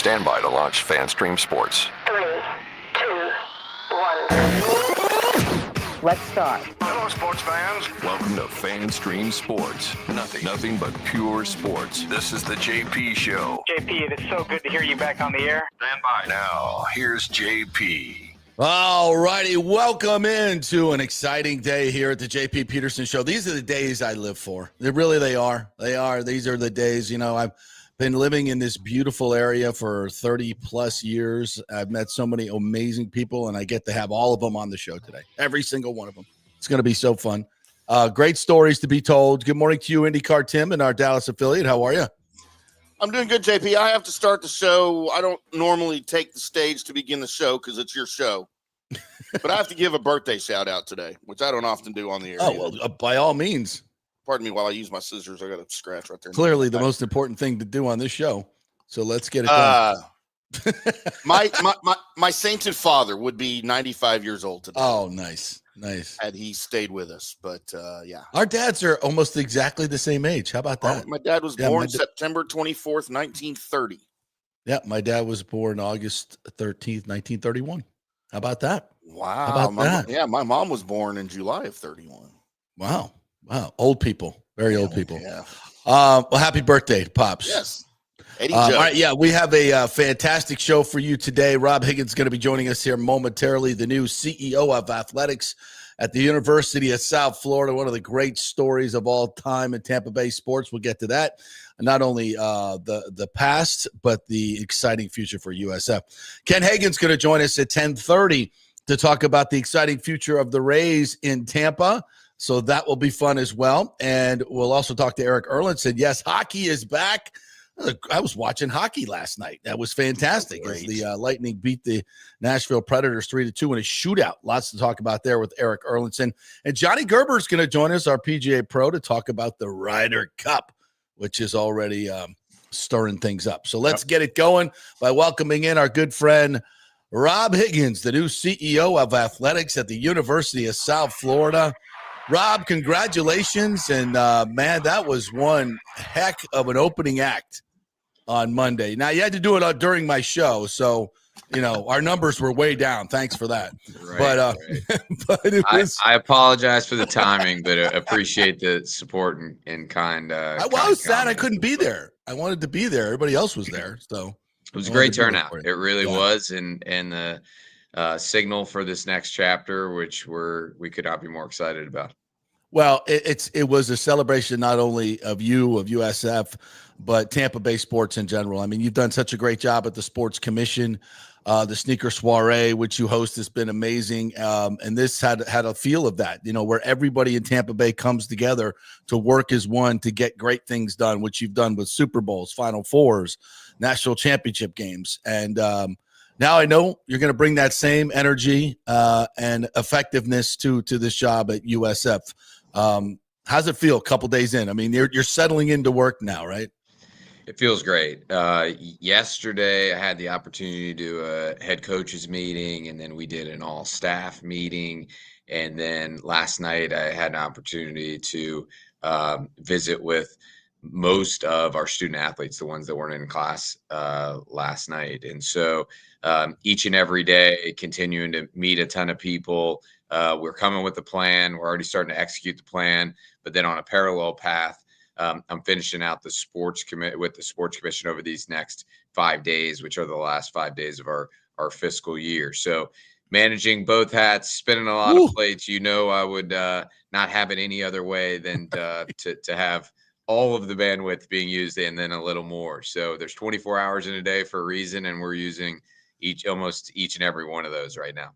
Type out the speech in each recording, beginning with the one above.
Stand by to launch FanStream Sports. 3, 2, 1. Let's start. Hello, sports fans. Welcome to FanStream Sports. Nothing but pure sports. This is the JP Show. JP, it is so good to hear you back on the air. Stand by. Now, here's JP. All righty, welcome into an exciting day here at the JP Peterson Show. These are the days I live for. They are. These are the days, I've been living in this beautiful area for 30 plus years. I've met so many amazing people, and I get to have all of them on the show today. Every single one of them. It's going to be so fun. Great stories to be told. Good morning to you, IndyCar Tim, and our Dallas affiliate. How are you? I'm doing good, JP. I have to start the show. I don't normally take the stage to begin the show because it's your show. But I have to give a birthday shout out today, which I don't often do on the air. Oh, well, by all means. Pardon me while I use my scissors. I got a scratch right there. Clearly the most important thing to do on this show. So let's get it done. My sainted father would be 95 years old today. Oh, nice. Had he stayed with us. But, yeah. Our dads are almost exactly the same age. How about that? My dad was born September 24th, 1930. Yeah, my dad was born August 13th, 1931. How about that? Wow. How about that? Yeah, my mom was born in July of 31. Wow. Old people. Very old people. Yeah. Well, happy birthday, Pops. Yes. All right, yeah, we have a fantastic show for you today. Rob Higgins is going to be joining us here momentarily, the new CEO of athletics at the University of South Florida. One of the great stories of all time in Tampa Bay sports. We'll get to that. Not only the past, but the exciting future for USF. Ken Hagan's going to join us at 10:30 to talk about the exciting future of the Rays in Tampa. So that will be fun as well. And we'll also talk to Erik Erlendsson. Yes, hockey is back. I was watching hockey last night. That was fantastic as the Lightning beat the Nashville Predators 3-2 in a shootout. Lots to talk about there with Erik Erlendsson. And Johnny Gerber is going to join us, our PGA Pro, to talk about the Ryder Cup, which is already stirring things up. So let's get it going by welcoming in our good friend, Rob Higgins, the new CEO of athletics at the University of South Florida. Rob, congratulations. And, man, that was one heck of an opening act on Monday. Now, you had to do it during my show, so, our numbers were way down. Thanks for that. Right, but it was I apologize for the timing, but appreciate the support and kind I was sad I couldn't be there. I wanted to be there. Everybody else was there, so. It was a great turnout. It really was, and the signal for this next chapter, which we could not be more excited about. Well, it was a celebration not only of you, of USF, but Tampa Bay sports in general. I mean, you've done such a great job at the Sports Commission. The Sneaker Soiree, which you host, has been amazing. And this had a feel of that, where everybody in Tampa Bay comes together to work as one to get great things done, which you've done with Super Bowls, Final Fours, national championship games. And now I know you're going to bring that same energy and effectiveness to this job at USF. How's it feel a couple days in? I mean, you're settling into work now, right? It feels great. Yesterday, I had the opportunity to do a head coaches meeting, and then we did an all staff meeting. And then last night, I had an opportunity to visit with most of our student athletes, the ones that weren't in class last night. And so each and every day, continuing to meet a ton of people. We're coming with a plan. We're already starting to execute the plan, but then on a parallel path, I'm finishing out the sports commission over these next 5 days, which are the last 5 days of our fiscal year. So managing both hats, spinning a lot of plates, I would not have it any other way than to have all of the bandwidth being used and then a little more. So there's 24 hours in a day for a reason, and we're using almost each and every one of those right now.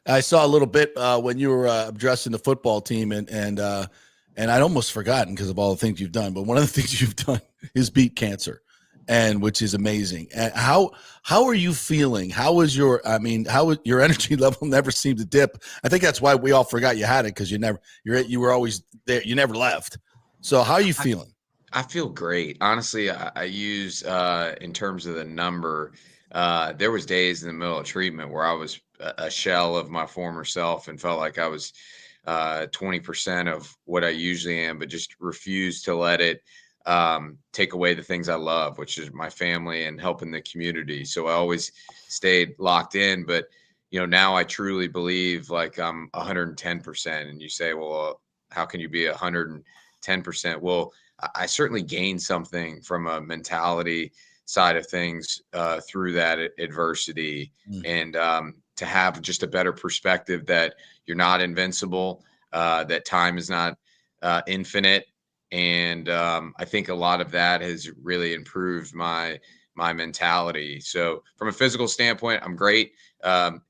I saw a little bit when you were addressing the football team, and I'd almost forgotten because of all the things you've done. But one of the things you've done is beat cancer, and which is amazing. And how are you feeling? How your energy level never seemed to dip? I think that's why we all forgot you had it, because you were always there. You never left. So how are you feeling? I feel great. Honestly, I use in terms of the number, there was days in the middle of treatment where I was a shell of my former self and felt like I was 20% of what I usually am, but just refused to let it take away the things I love, which is my family and helping the community. So I always stayed locked in. But, now I truly believe like I'm 110%. And you say, well, how can you be 110%? Well, I certainly gained something from a mentality side of things through that adversity, and to have just a better perspective that you're not invincible, that time is not infinite. And I think a lot of that has really improved my mentality. So from a physical standpoint, I'm great.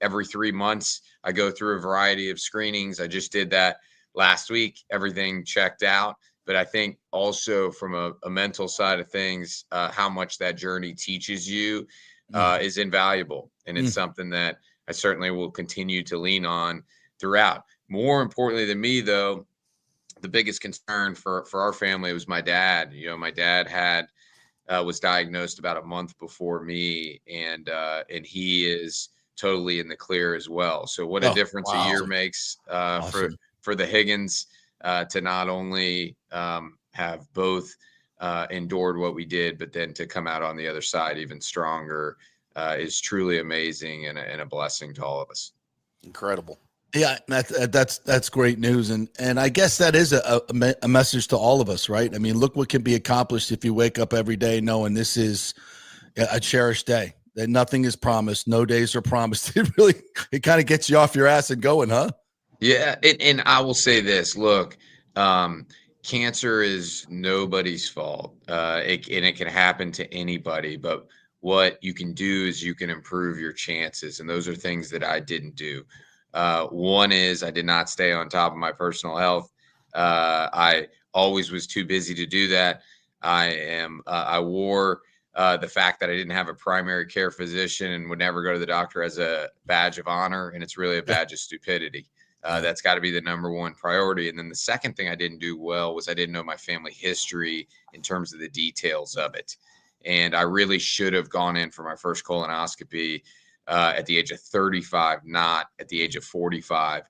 Every 3 months, I go through a variety of screenings. I just did that last week. Everything checked out. But I think also from a mental side of things, how much that journey teaches you is invaluable. And it's something that I certainly will continue to lean on throughout. More importantly than me, though, the biggest concern for our family was my dad. My dad was diagnosed about a month before me, and he is totally in the clear as well. So what a difference a year makes for the Higgins to not only have both endured what we did, but then to come out on the other side even stronger is truly amazing and a blessing to all of us. Incredible. Yeah, that's great news, and I guess that is a message to all of us, right? I mean, look what can be accomplished if you wake up every day knowing this is a cherished day. That nothing is promised, no days are promised. It kind of gets you off your ass and going, huh? Yeah, and I will say this: look, cancer is nobody's fault. It can happen to anybody, but what you can do is you can improve your chances, and those are things that I didn't do. One is I did not stay on top of my personal health. I always was too busy to do that. I wore the fact that I didn't have a primary care physician and would never go to the doctor as a badge of honor. And it's really a badge of stupidity. That's got to be the number one priority. And then the second thing I didn't do well was I didn't know my family history in terms of the details of it. And I really should have gone in for my first colonoscopy at the age of 35, not at the age of 45,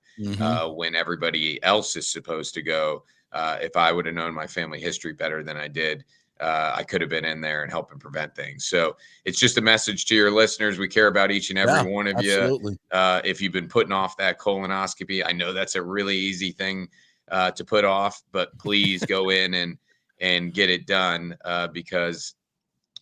when everybody else is supposed to go. If I would have known my family history better than I did, I could have been in there and helping prevent things. So it's just a message to your listeners. We care about each and every one of you. If you've been putting off that colonoscopy, I know that's a really easy thing to put off, but please go in and get it done because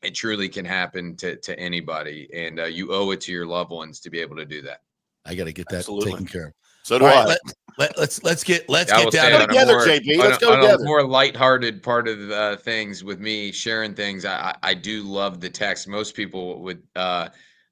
it truly can happen to anybody, and you owe it to your loved ones to be able to do that. I got to get that taken care of. So do I. Let's get down together, JP. Let's go together. On a more lighthearted part of things with me sharing things. I do love the text. Most people would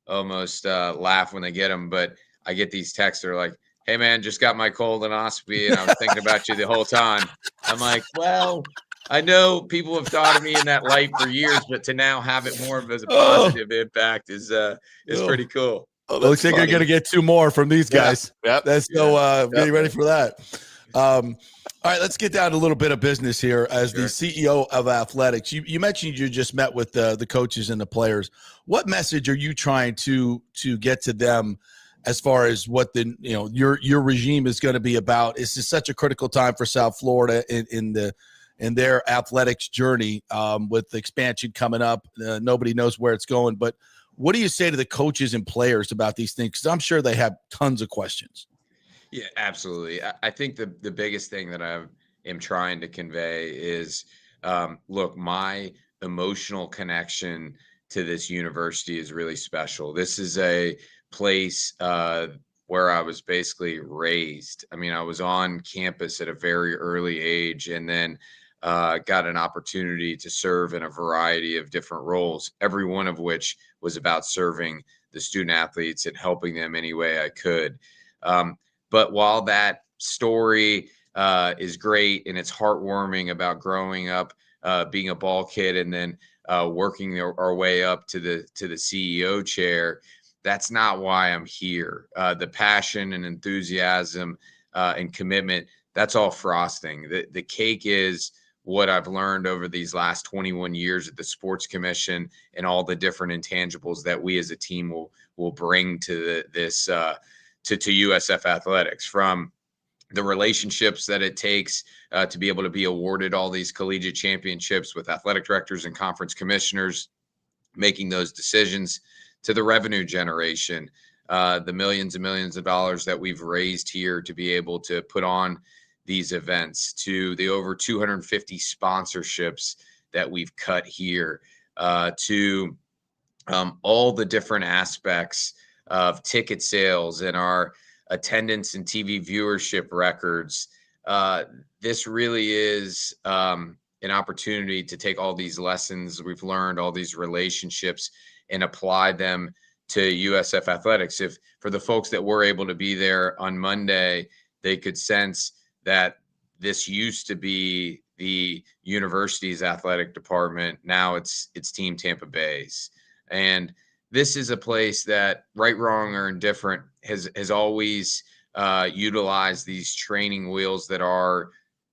almost laugh when they get them, but I get these texts. They're like, "Hey man, just got my colonoscopy, and I was thinking about you the whole time." I'm like, well, I know people have thought of me in that light for years, but to now have it more of as a positive impact is pretty cool. Looks like you're going to get two more from these guys. That's getting ready for that. All right, let's get down to a little bit of business here. As the CEO of athletics, you mentioned you just met with the coaches and the players. What message are you trying to get to them as far as what your regime is going to be about? This is such a critical time for South Florida in their athletics journey with the expansion coming up. Nobody knows where it's going, but what do you say to the coaches and players about these things? Because I'm sure they have tons of questions. Yeah, absolutely. I think the biggest thing that I am trying to convey is, look, my emotional connection to this university is really special. This is a place where I was basically raised. I mean, I was on campus at a very early age, and then got an opportunity to serve in a variety of different roles, every one of which was about serving the student athletes and helping them any way I could. But while that story is great and it's heartwarming about growing up, being a ball kid, and then working our way up to the CEO chair, that's not why I'm here. The passion and enthusiasm and commitment, that's all frosting. The cake is what I've learned over these last 21 years at the Sports Commission and all the different intangibles that we as a team will bring to USF athletics, from the relationships that it takes to be able to be awarded all these collegiate championships with athletic directors and conference commissioners making those decisions, to the revenue generation, the millions and millions of dollars that we've raised here to be able to put on these events, to the over 250 sponsorships that we've cut here, to all the different aspects of ticket sales and our attendance and TV viewership records. This really is an opportunity to take all these lessons we've learned, all these relationships, and apply them to USF athletics. If for the folks that were able to be there on Monday, they could sense that this used to be the university's athletic department. Now it's Team Tampa Bay's. And this is a place that, right, wrong, or indifferent, has always utilized these training wheels that are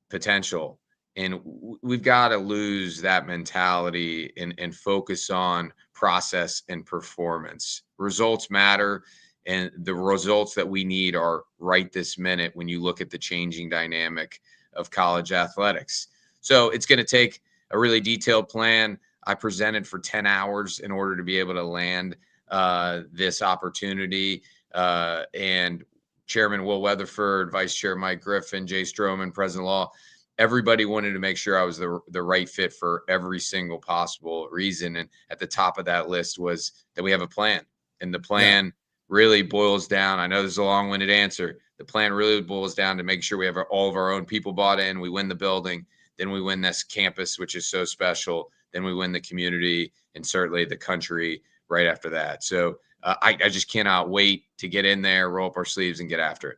potential. And we've got to lose that mentality and focus on process and performance. Results matter, and the results that we need are right this minute when you look at the changing dynamic of college athletics. So it's going to take a really detailed plan. I presented for 10 hours in order to be able to land this opportunity. And Chairman Will Weatherford, Vice Chair Mike Griffin, Jay Stroman, President Law, everybody wanted to make sure I was the right fit for every single possible reason. And at the top of that list was that we have a plan. And the plan really boils down. I know this is a long-winded answer. The plan really boils down to make sure we have all of our own people bought in. We win the building. Then we win this campus, which is so special. Then we win the community and certainly the country right after that. So I just cannot wait to get in there, roll up our sleeves, and get after it.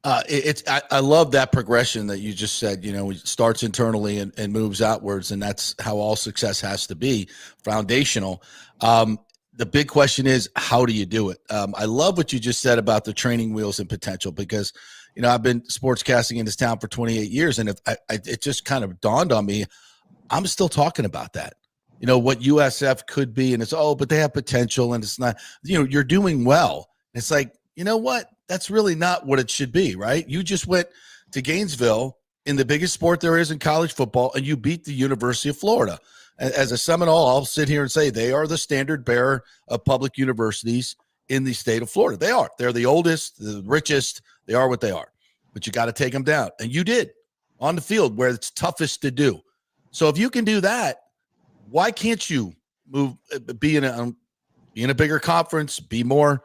I love that progression that you just said. It starts internally and moves outwards, and that's how all success has to be, foundational. The big question is, how do you do it? I love what you just said about the training wheels and potential, because I've been sportscasting in this town for 28 years, and it just kind of dawned on me, I'm still talking about that. What USF could be, and it's, but they have potential, and it's not, you're doing well. It's like, you know what? That's really not what it should be, right? You just went to Gainesville in the biggest sport there is in college football, and you beat the University of Florida. As a Seminole, I'll sit here and say they are the standard bearer of public universities in the state of Florida. They are. They're the oldest, the richest. They are what they are. But you got to take them down. And you did on the field where it's toughest to do. So if you can do that, why can't you be in a bigger conference, be more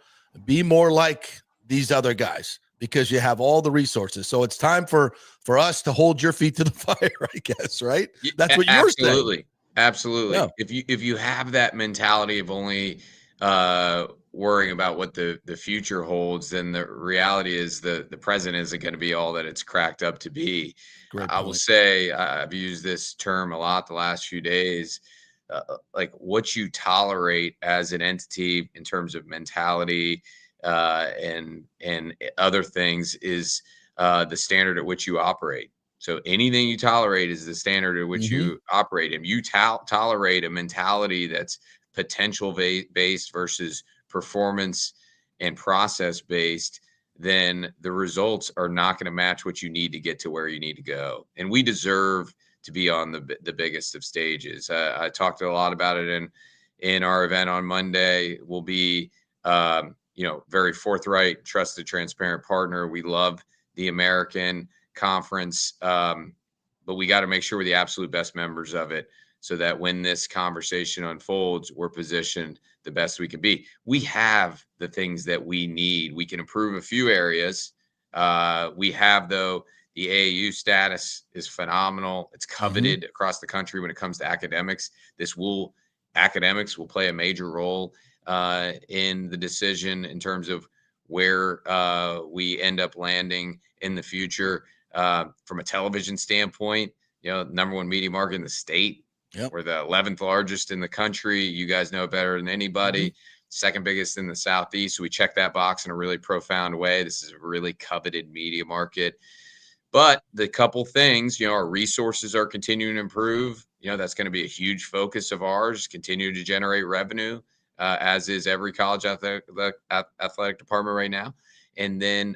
like these other guys, because you have all the resources. So it's time for us to hold your feet to the fire, I guess, right? That's what you're saying. Absolutely. Yeah. If you have that mentality of only worrying about what the future holds, then the reality is the present isn't going to be all that it's cracked up to be. I will say, I've used this term a lot the last few days, like what you tolerate as an entity in terms of mentality and other things is the standard at which you operate. So anything you tolerate is the standard at which you operate. If you tolerate a mentality that's potential based versus performance and process based, then the results are not going to match what you need to get to where you need to go. And we deserve to be on the biggest of stages. I talked a lot about it in our event on Monday. We'll be, very forthright, trusted, transparent partner. We love the American Conference, but we got to make sure we're the absolute best members of it, so that when this conversation unfolds, we're positioned the best we can be. We have the things that we need. We can improve a few areas. We have, though, the AAU status is phenomenal. It's coveted across the country when it comes to academics. Academics will play a major role in the decision in terms of where we end up landing in the future. From a television standpoint, number one media market in the state. Yep. We're the 11th largest in the country. You guys know it better than anybody. Second biggest in the Southeast. So we check that box in a really profound way. This is a really coveted media market. But the couple things, our resources are continuing to improve. That's going to be a huge focus of ours, continue to generate revenue, as is every college athletic department right now. And then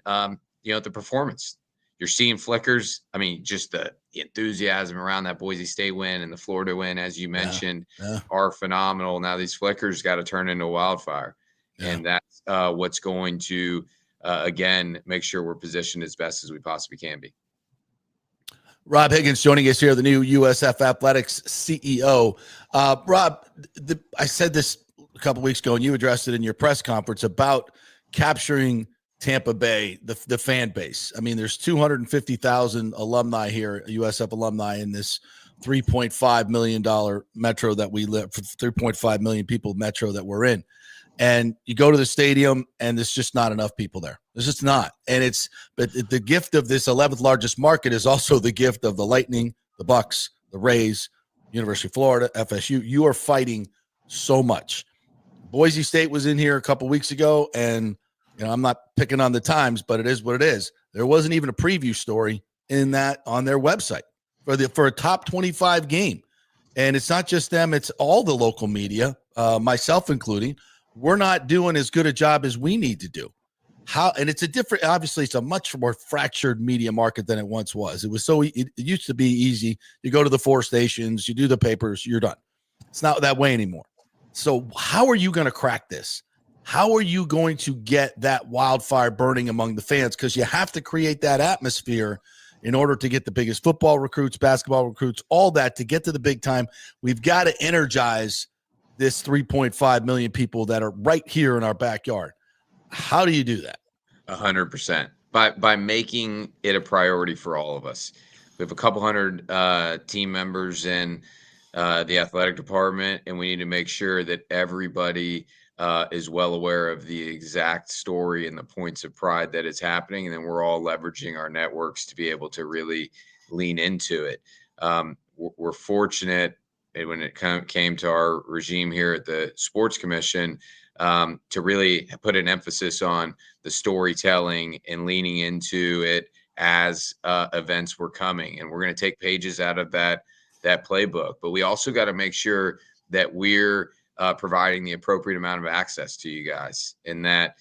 the performance. You're seeing flickers. I mean, just the enthusiasm around that Boise State win and the Florida win, as you mentioned, are phenomenal. Now these flickers got to turn into a wildfire. Yeah. And that's what's going to, again, make sure we're positioned as best as we possibly can be. Rob Higgins joining us here, the new USF Athletics CEO. Rob, I said this a couple weeks ago, and you addressed it in your press conference about capturing Tampa Bay, the fan base. I mean, there's 250,000 alumni here, USF alumni, in this $3.5 million metro that we live, 3.5 million people metro that we're in. And you go to the stadium, and there's just not enough people there. There's just not. And but the gift of this 11th largest market is also the gift of the Lightning, the Bucks, the Rays, University of Florida, FSU. You are fighting so much. Boise State was in here a couple weeks ago, and I'm not picking on the Times, but it is what it is. There wasn't even a preview story in that on their website for a top 25 game. And it's not just them, it's all the local media, myself including. We're not doing as good a job as we need to do. And it's obviously it's a much more fractured media market than it once was. It used to be easy. You go to the 4 stations, you do the papers, you're done. It's not that way anymore. So how are you going to crack this? How are you going to get that wildfire burning among the fans? Because you have to create that atmosphere in order to get the biggest football recruits, basketball recruits, all that to get to the big time. We've got to energize this 3.5 million people that are right here in our backyard. How do you do that? 100%. By making it a priority for all of us. We have a couple hundred team members in the athletic department, and we need to make sure that everybody is well aware of the exact story and the points of pride that is happening. And then we're all leveraging our networks to be able to really lean into it. We're fortunate when it came to our regime here at the Sports Commission to really put an emphasis on the storytelling and leaning into it as events were coming. And we're going to take pages out of that playbook. But we also got to make sure that we're providing the appropriate amount of access to you guys, and that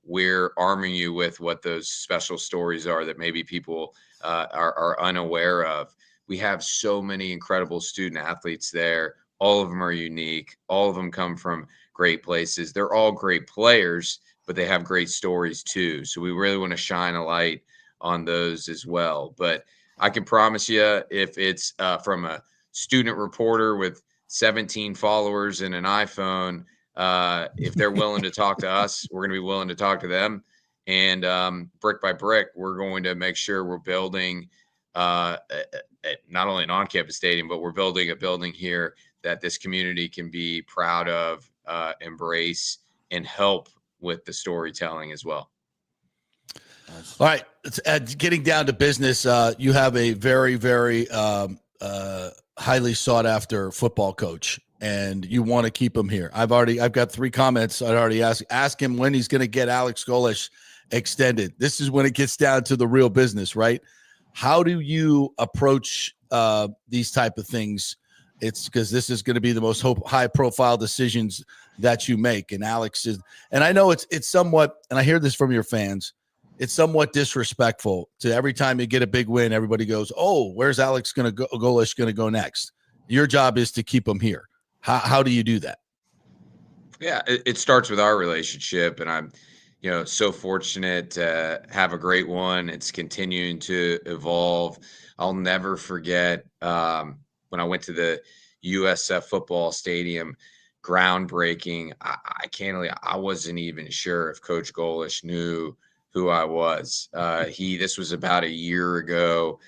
we're arming you with what those special stories are that maybe people are unaware of. We have so many incredible student athletes there. All of them are unique. All of them come from great places. They're all great players, but they have great stories too. So we really want to shine a light on those as well. But I can promise you, if it's from a student reporter with 17 followers and an iPhone, if they're willing to talk to us, we're going to be willing to talk to them. And brick by brick, we're going to make sure we're building not only an on-campus stadium, but we're building a building here that this community can be proud of, embrace, and help with the storytelling as well. All right, getting down to business, you have a very, very highly sought after football coach, and you want to keep him here. I've got 3 comments. I'd already ask him when he's going to get Alex Golesh extended. This is when it gets down to the real business, right? How do you approach these type of things? It's because this is going to be the most high profile decisions that you make. And Alex is, and I know it's somewhat, and I hear this from your fans, it's somewhat disrespectful to every time you get a big win, everybody goes, oh, where's Alex going to go? Golesh going to go next? Your job is to keep him here. How do you do that? Yeah, it starts with our relationship, and I'm, so fortunate to have a great one. It's continuing to evolve. I'll never forget when I went to the USF football stadium, groundbreaking. I wasn't even sure if Coach Golesh knew who I was. This was about a year ago.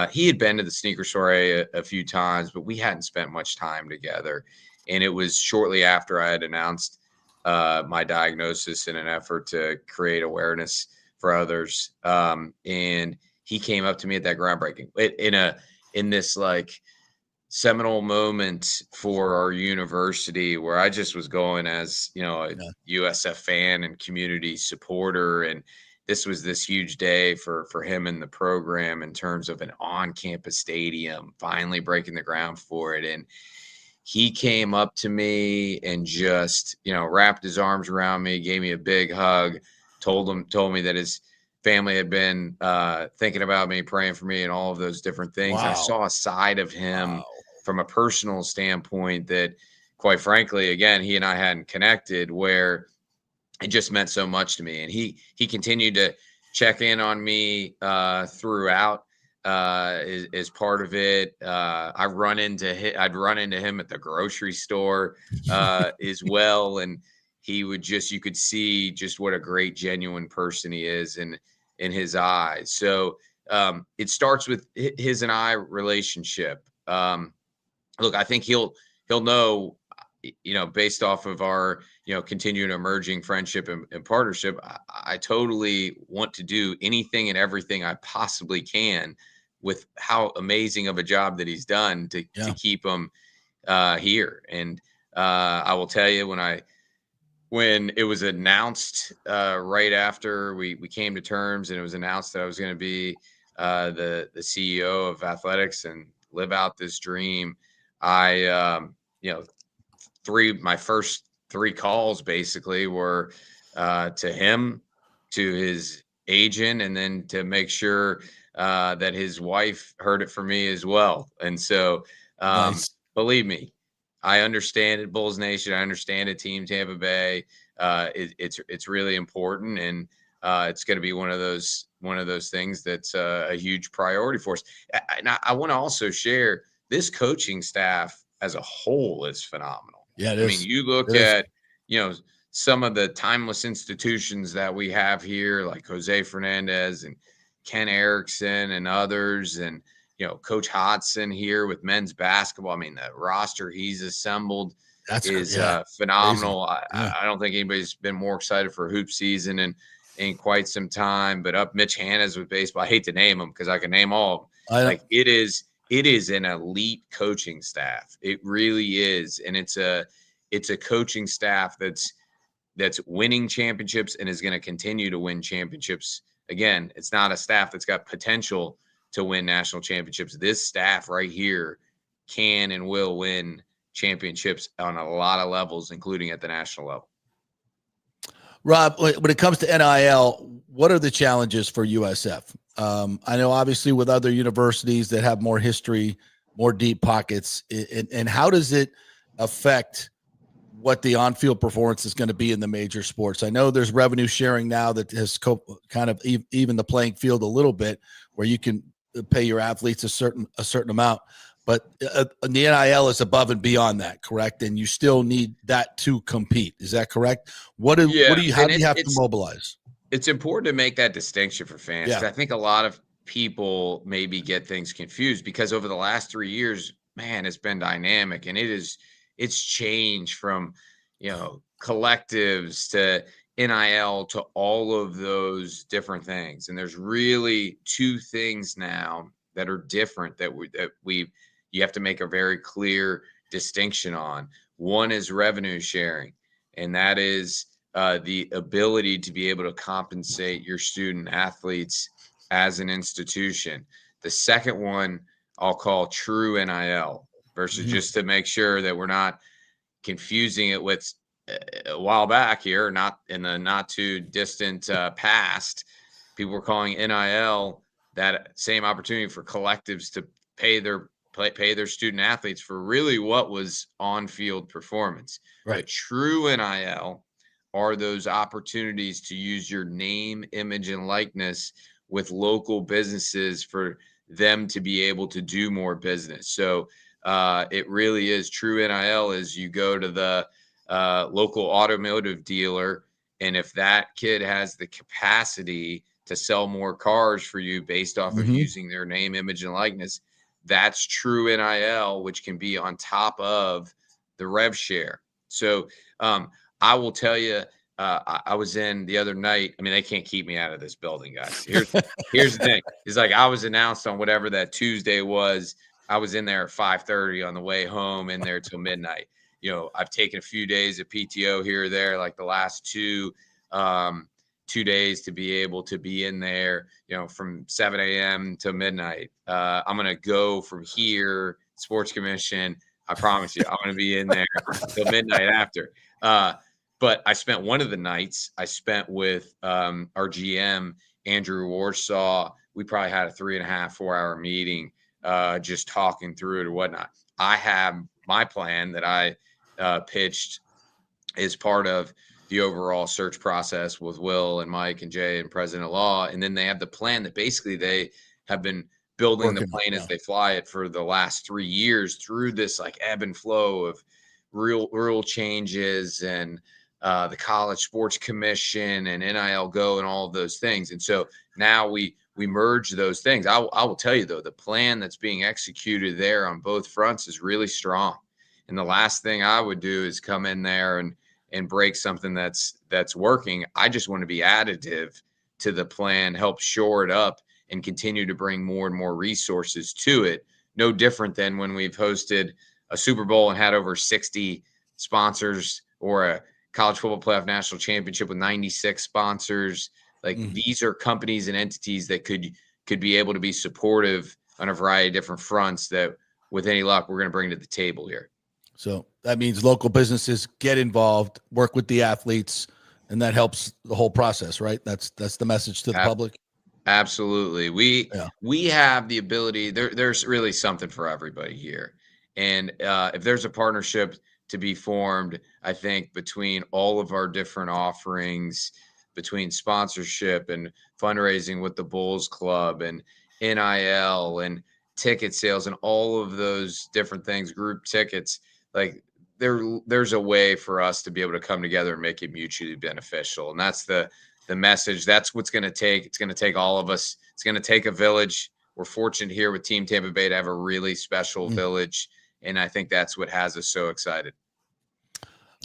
He had been to the sneaker store a few times, but we hadn't spent much time together. And it was shortly after I had announced my diagnosis in an effort to create awareness for others. And he came up to me at that groundbreaking in this like seminal moment for our university, where I just was going as, a USF fan and community supporter. And this was this huge day for him in the program in terms of an on-campus stadium, finally breaking the ground for it. And he came up to me and just, wrapped his arms around me, gave me a big hug, told me that his family had been thinking about me, praying for me, and all of those different things. Wow. I saw a side of him Wow. from a personal standpoint that, quite frankly, again, he and I hadn't connected, where it just meant so much to me. And he continued to check in on me throughout as part of it. I'd run into him at the grocery store as well. And he would just, you could see just what a great, genuine person he is in his eyes. So it starts with his and I relationship. Look, I think he'll know, based off of our, continued emerging friendship and partnership, I totally want to do anything and everything I possibly can with how amazing of a job that he's done to keep him here. And I will tell you, when it was announced right after we came to terms, and it was announced that I was going to be the CEO of athletics and live out this dream, I, my first 3 calls basically were to him, to his agent, and then to make sure that his wife heard it from me as well. And so, Nice. believe me, I understand it, Bulls Nation. I understand it, Team Tampa Bay. It's really important, and it's going to be one of those things that's a huge priority for us. And I want to also share, this coaching staff as a whole is phenomenal. Yeah, it I is. mean, you look at, some of the timeless institutions that we have here, like Jose Fernandez and Ken Erickson and others, and, Coach Hodson here with men's basketball. I mean, the roster he's assembled is phenomenal. I don't think anybody's been more excited for hoop season in quite some time. But up Mitch Hanna's with baseball, I hate to name them because I can name all of them. Like, it is an elite coaching staff. It really is. And it's a coaching staff that's winning championships and is going to continue to win championships. Again, it's not a staff that's got potential to win national championships. This staff right here can and will win championships on a lot of levels, including at the national level. Rob, when it comes to NIL, what are the challenges for USF? I know obviously with other universities that have more history, more deep pockets, and how does it affect what the on-field performance is going to be in the major sports? I know there's revenue sharing now that has kind of even the playing field a little bit, where you can pay your athletes a certain amount, but the NIL is above and beyond that, correct? And you still need that to compete. Is that correct? How do you have to mobilize? It's important to make that distinction for fans. I think a lot of people maybe get things confused, because over the last 3 years, man, it's been dynamic, and it's changed from, collectives to NIL to all of those different things. And there's really 2 things now that are different that you have to make a very clear distinction on. One is revenue sharing, and that is the ability to be able to compensate your student athletes as an institution. The second one I'll call true NIL, versus just to make sure that we're not confusing it with a while back here, not in the not too distant past, people were calling NIL that same opportunity for collectives to pay their student athletes for really what was on-field performance. Right. But true NIL are those opportunities to use your name, image, and likeness with local businesses for them to be able to do more business. So it really is true NIL is you go to the local automotive dealer, and if that kid has the capacity to sell more cars for you based off of using their name, image, and likeness, that's true NIL, which can be on top of the rev share. So I will tell you, I was in the other night. I mean, they can't keep me out of this building, guys. Here's the thing. It's like I was announced on whatever that Tuesday was. I was in there at 5:30 on the way home, in there till midnight. I've taken a few days of PTO here or there, like the last 2 days, to be able to be in there, from 7 a.m. to midnight. I'm going to go from here, Sports Commission. I promise you, I'm going to be in there till midnight after. But I spent one of the nights with our GM Andrew Warsaw. We probably had a 3.5-4 hour meeting, just talking through it or whatnot. I have my plan that I pitched as part of the overall search process with Will and Mike and Jay and President Law. And then they have the plan that basically they have been building the plane as they fly it for the last 3 years through this like ebb and flow of rule changes and the College Sports Commission and NIL Go and all of those things. And so now we merge those things. I will tell you, though, the plan that's being executed there on both fronts is really strong. And the last thing I would do is come in there and break something that's working. I just want to be additive to the plan, help shore it up, and continue to bring more and more resources to it. No different than when we've hosted a Super Bowl and had over 60 sponsors, or a college football playoff national championship with 96 sponsors. Like these are companies and entities that could be able to be supportive on a variety of different fronts that with any luck, we're going to bring to the table here. So that means local businesses get involved, work with the athletes, and that helps the whole process, right? That's the message to the public. Absolutely. We have the ability, there's really something for everybody here. And if there's a partnership to be formed, I think between all of our different offerings, between sponsorship and fundraising with the Bulls Club and NIL and ticket sales and all of those different things, group tickets, like there's a way for us to be able to come together and make it mutually beneficial. And that's the message. That's what's going to take. It's going to take all of us. It's going to take a village. We're fortunate here with Team Tampa Bay to have a really special village. And I think that's what has us so excited.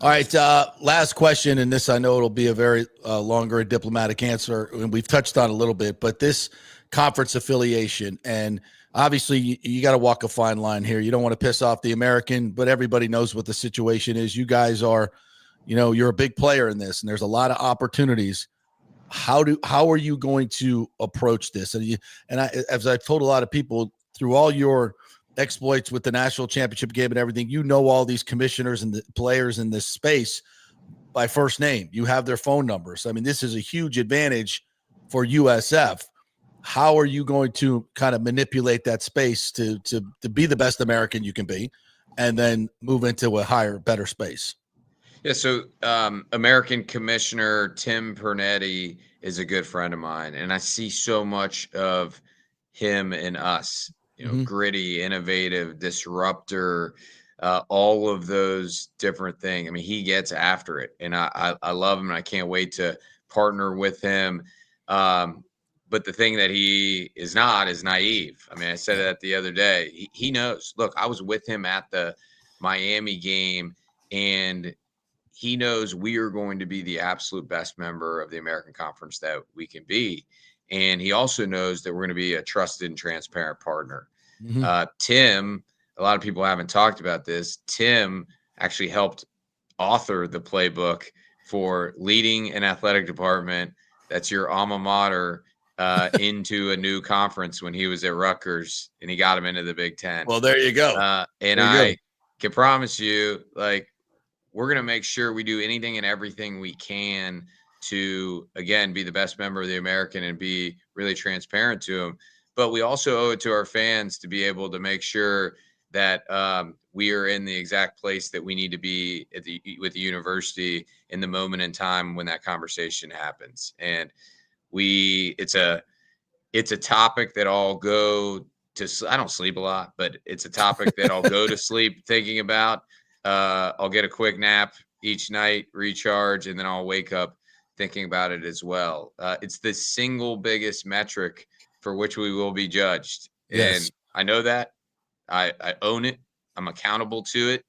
All right. Last question. And this, I know it'll be a very longer and diplomatic answer. And we've touched on a little bit, but this conference affiliation, and obviously you got to walk a fine line here. You don't want to piss off the American, but everybody knows what the situation is. You guys are, you're a big player in this, and there's a lot of opportunities. How are you going to approach this? As I've told a lot of people through all your exploits with the national championship game and everything, all these commissioners and the players in this space by first name. You have their phone numbers. I mean, this is a huge advantage for USF. How are you going to kind of manipulate that space to be the best American you can be, and then move into a higher, better space? Yeah, so American Commissioner Tim Pernetti is a good friend of mine, and I see so much of him in us. Gritty, innovative, disruptor, all of those different things. I mean, he gets after it, and I love him, and I can't wait to partner with him. But the thing that he is not is naive. I mean, I said that the other day. He knows. Look, I was with him at the Miami game, and he knows we are going to be the absolute best member of the American Conference that we can be. And he also knows that we're going to be a trusted and transparent partner. Tim, a lot of people haven't talked about this. Tim actually helped author the playbook for leading an athletic department that's your alma mater into a new conference when he was at Rutgers, and he got him into the Big Ten. Well, there you go. I can promise you, like, we're going to make sure we do anything and everything we can to, again, be the best member of the American and be really transparent to them. But we also owe it to our fans to be able to make sure that we are in the exact place that we need to be with the university in the moment in time when that conversation happens. And it's a topic that I'll go to. I don't sleep a lot, but it's a topic that I'll go to sleep thinking about. I'll get a quick nap each night, recharge, and then I'll wake up thinking about it as well. It's the single biggest metric for which we will be judged. Yes. And I know that. I own it. I'm accountable to it.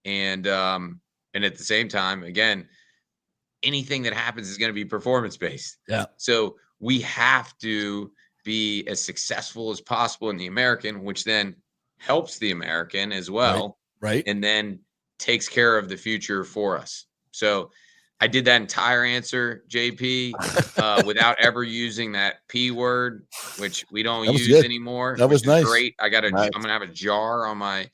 And at the same time, again, anything that happens is going to be performance-based. Yeah. So we have to be as successful as possible in the American, which then helps the American as well. Right. And then takes care of the future for us. So I did that entire answer, JP, without ever using that P word, which we don't use good. anymore. That was nice. Great. I'm Nice. going to have a jar on my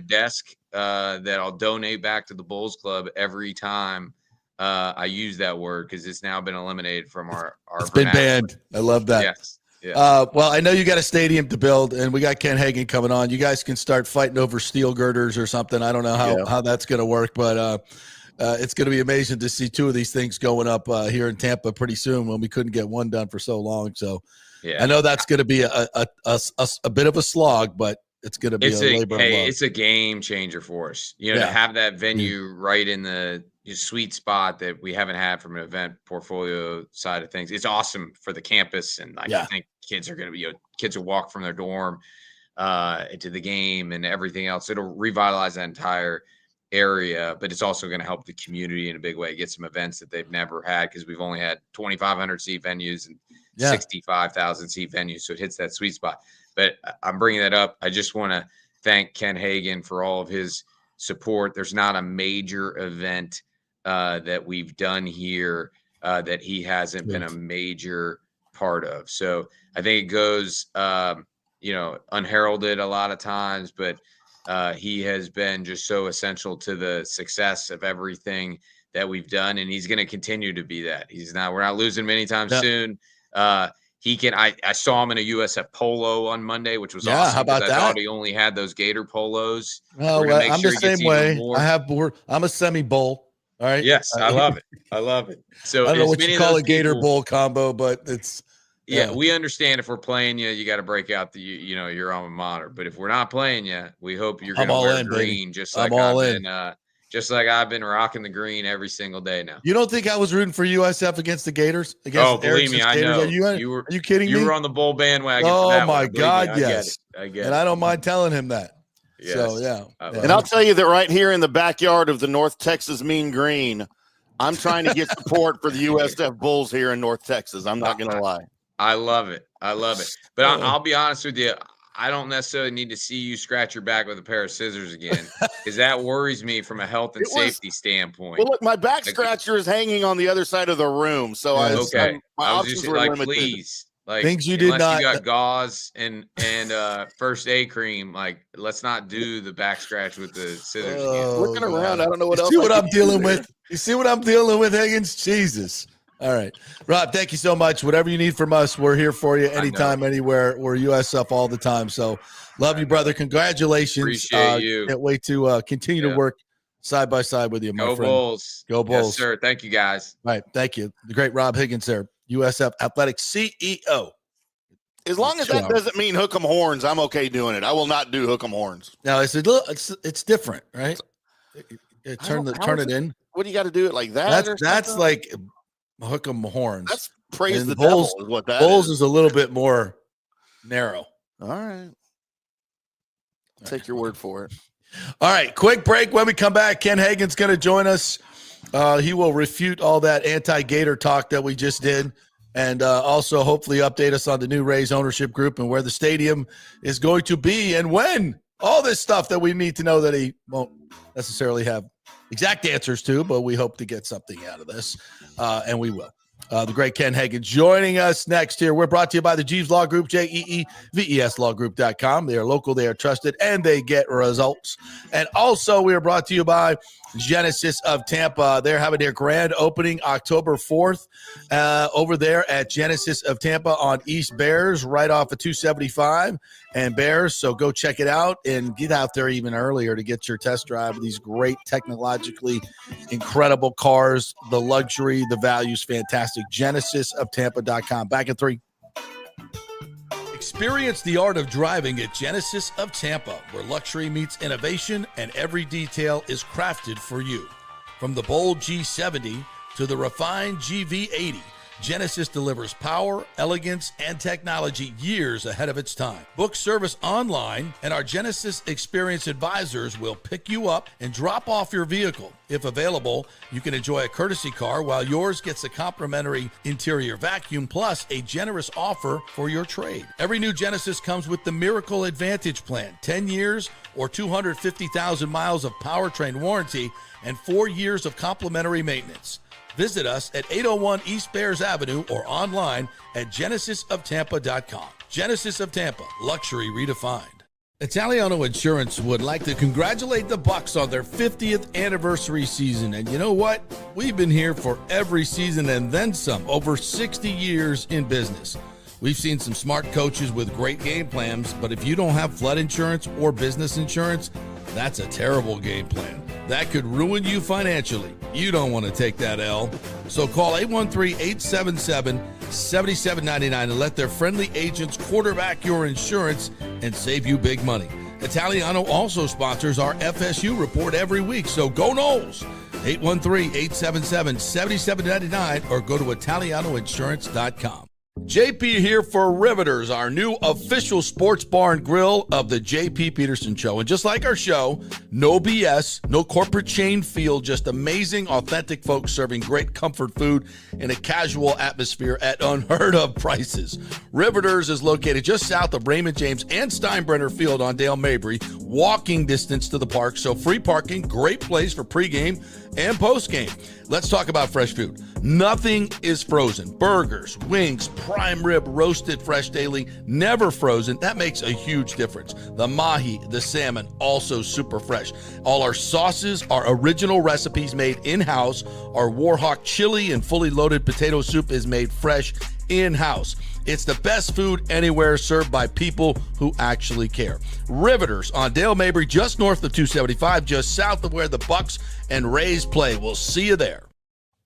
desk that I'll donate back to the Bulls Club every time I use that word because it's now been eliminated from our It's been banned. I love that. Yes. Yeah. Well, I know you got a stadium to build, and we got Ken Hagen coming on. You guys can start fighting over steel girders or something. I don't know how that's going to work, but it's going to be amazing to see two of these things going up here in Tampa pretty soon when we couldn't get one done for so long. So I know that's going to be a bit of a slog, but it's going to be a labor of love. It's a game changer for us. To have that venue right in the sweet spot that we haven't had from an event portfolio side of things. It's awesome for the campus, and I think kids are going to be kids will walk from their dorm to the game and everything else. It'll revitalize that entire area, but it's also going to help the community in a big way. Get some events that they've never had because we've only had 2,500 seat venues and 65,000 seat venues, so it hits that sweet spot. But I'm bringing that up. I just want to thank Ken Hagen for all of his support. There's not a major event that we've done here that he hasn't been a major part of. So I think it goes, unheralded a lot of times, but he has been just so essential to the success of everything that we've done, and he's going to continue to be that. We're not losing him anytime soon. I saw him in a USF polo on Monday, which was awesome. How about I that? thought he only had those Gator polos. Well, I'm the same way. I'm a semi-bowl. All right. Yes, I love it. I love it. So I don't know what you call a Gator bowl combo, but it's we understand if we're playing you got to break out your alma mater. But if we're not playing you, we hope you're going to wear green, just like I've been rocking the green every single day now. You don't think I was rooting for USF against the Gators? Believe me, I know. Are you kidding me? You were on the bull bandwagon. Oh my God, yes. I get it. And I don't mind telling him that. Yes. So and I'll tell you that right here in the backyard of the North Texas Mean Green, I'm trying to get support for the USF Bulls here in North Texas. I'm not going to lie. I love it. But I'll be honest with you. I don't necessarily need to see you scratch your back with a pair of scissors again, because that worries me from a health and safety standpoint. Well, look, my back scratcher is hanging on the other side of the room, so my options were limited. Please. Like, things you did not. You got gauze and first aid cream. Like, let's not do the back scratch with the scissors again. Looking around, I don't know what else. See what I'm dealing with? You see what I'm dealing with, Higgins? Jesus. All right, Rob. Thank you so much. Whatever you need from us, we're here for you anytime, anywhere. We're USF all the time. So, love you, brother. Congratulations. Appreciate you. Can't wait to continue to work side by side with you, my friend. Bulls. Go Bulls. Yes, sir. Thank you, guys. All right, thank you. The great Rob Higgins there. USF Athletics CEO. As long as that doesn't mean hook 'em horns, I'm okay doing it. I will not do hook 'em horns. Now it's different, right? Turn it in. What do you got to do it like that? That's like hook 'em horns. That's praise and the Bulls, devil. Is what that Bulls is a little bit more narrow. All right. I'll take your word for it. All right, quick break. When we come back, Ken Hagen's going to join us. He will refute all that anti-Gator talk that we just did, and also hopefully update us on the new Rays ownership group and where the stadium is going to be and when. All this stuff that we need to know that he won't necessarily have exact answers to, but we hope to get something out of this, and we will. The great Ken Hagen joining us next here. We're brought to you by the Jeeves Law Group, JEEVESLawgroup.com. They are local, they are trusted, and they get results. And also, we are brought to you by Genesis of Tampa. They're having their grand opening October 4th over there at Genesis of Tampa on East Bears, right off of 275 and Bears. So go check it out and get out there even earlier to get your test drive of these great, technologically incredible cars. The luxury, the value's fantastic. GenesisofTampa.com. Back in 3. Experience the art of driving at Genesis of Tampa, where luxury meets innovation and every detail is crafted for you. From the bold G70 to the refined GV80, Genesis delivers power, elegance, and technology years ahead of its time. Book service online, and our Genesis Experience advisors will pick you up and drop off your vehicle. If available, you can enjoy a courtesy car while yours gets a complimentary interior vacuum plus a generous offer for your trade. Every new Genesis comes with the Miracle Advantage Plan, 10 years or 250,000 miles of powertrain warranty and 4 years of complimentary maintenance. Visit us at 801 East Bears Avenue or online at genesisoftampa.com. Genesis of Tampa, luxury redefined. Italiano Insurance would like to congratulate the Bucks on their 50th anniversary season. And you know what? We've been here for every season and then some, over 60 years in business. We've seen some smart coaches with great game plans, but if you don't have flood insurance or business insurance, that's a terrible game plan. That could ruin you financially. You don't want to take that L. So call 813-877-7799 and let their friendly agents quarterback your insurance and save you big money. Italiano also sponsors our FSU report every week, so go Noles! 813-877-7799 or go to italianoinsurance.com. JP here for Riveters, our new official sports bar and grill of the JP Peterson Show. And just like our show, no BS, no corporate chain feel, just amazing, authentic folks serving great comfort food in a casual atmosphere at unheard of prices. Riveters is located just south of Raymond James and Steinbrenner Field on Dale Mabry, walking distance to the park, so free parking, great place for pregame and postgame. Let's talk about fresh food. Nothing is frozen. Burgers, wings, prime rib, roasted fresh daily, never frozen. That makes a huge difference. The mahi, the salmon, also super fresh. All our sauces are original recipes made in-house. Our Warhawk chili and fully loaded potato soup is made fresh in-house. It's the best food anywhere, served by people who actually care. Riveters on Dale Mabry, just north of 275, just south of where the Bucks and Rays play. We'll see you there.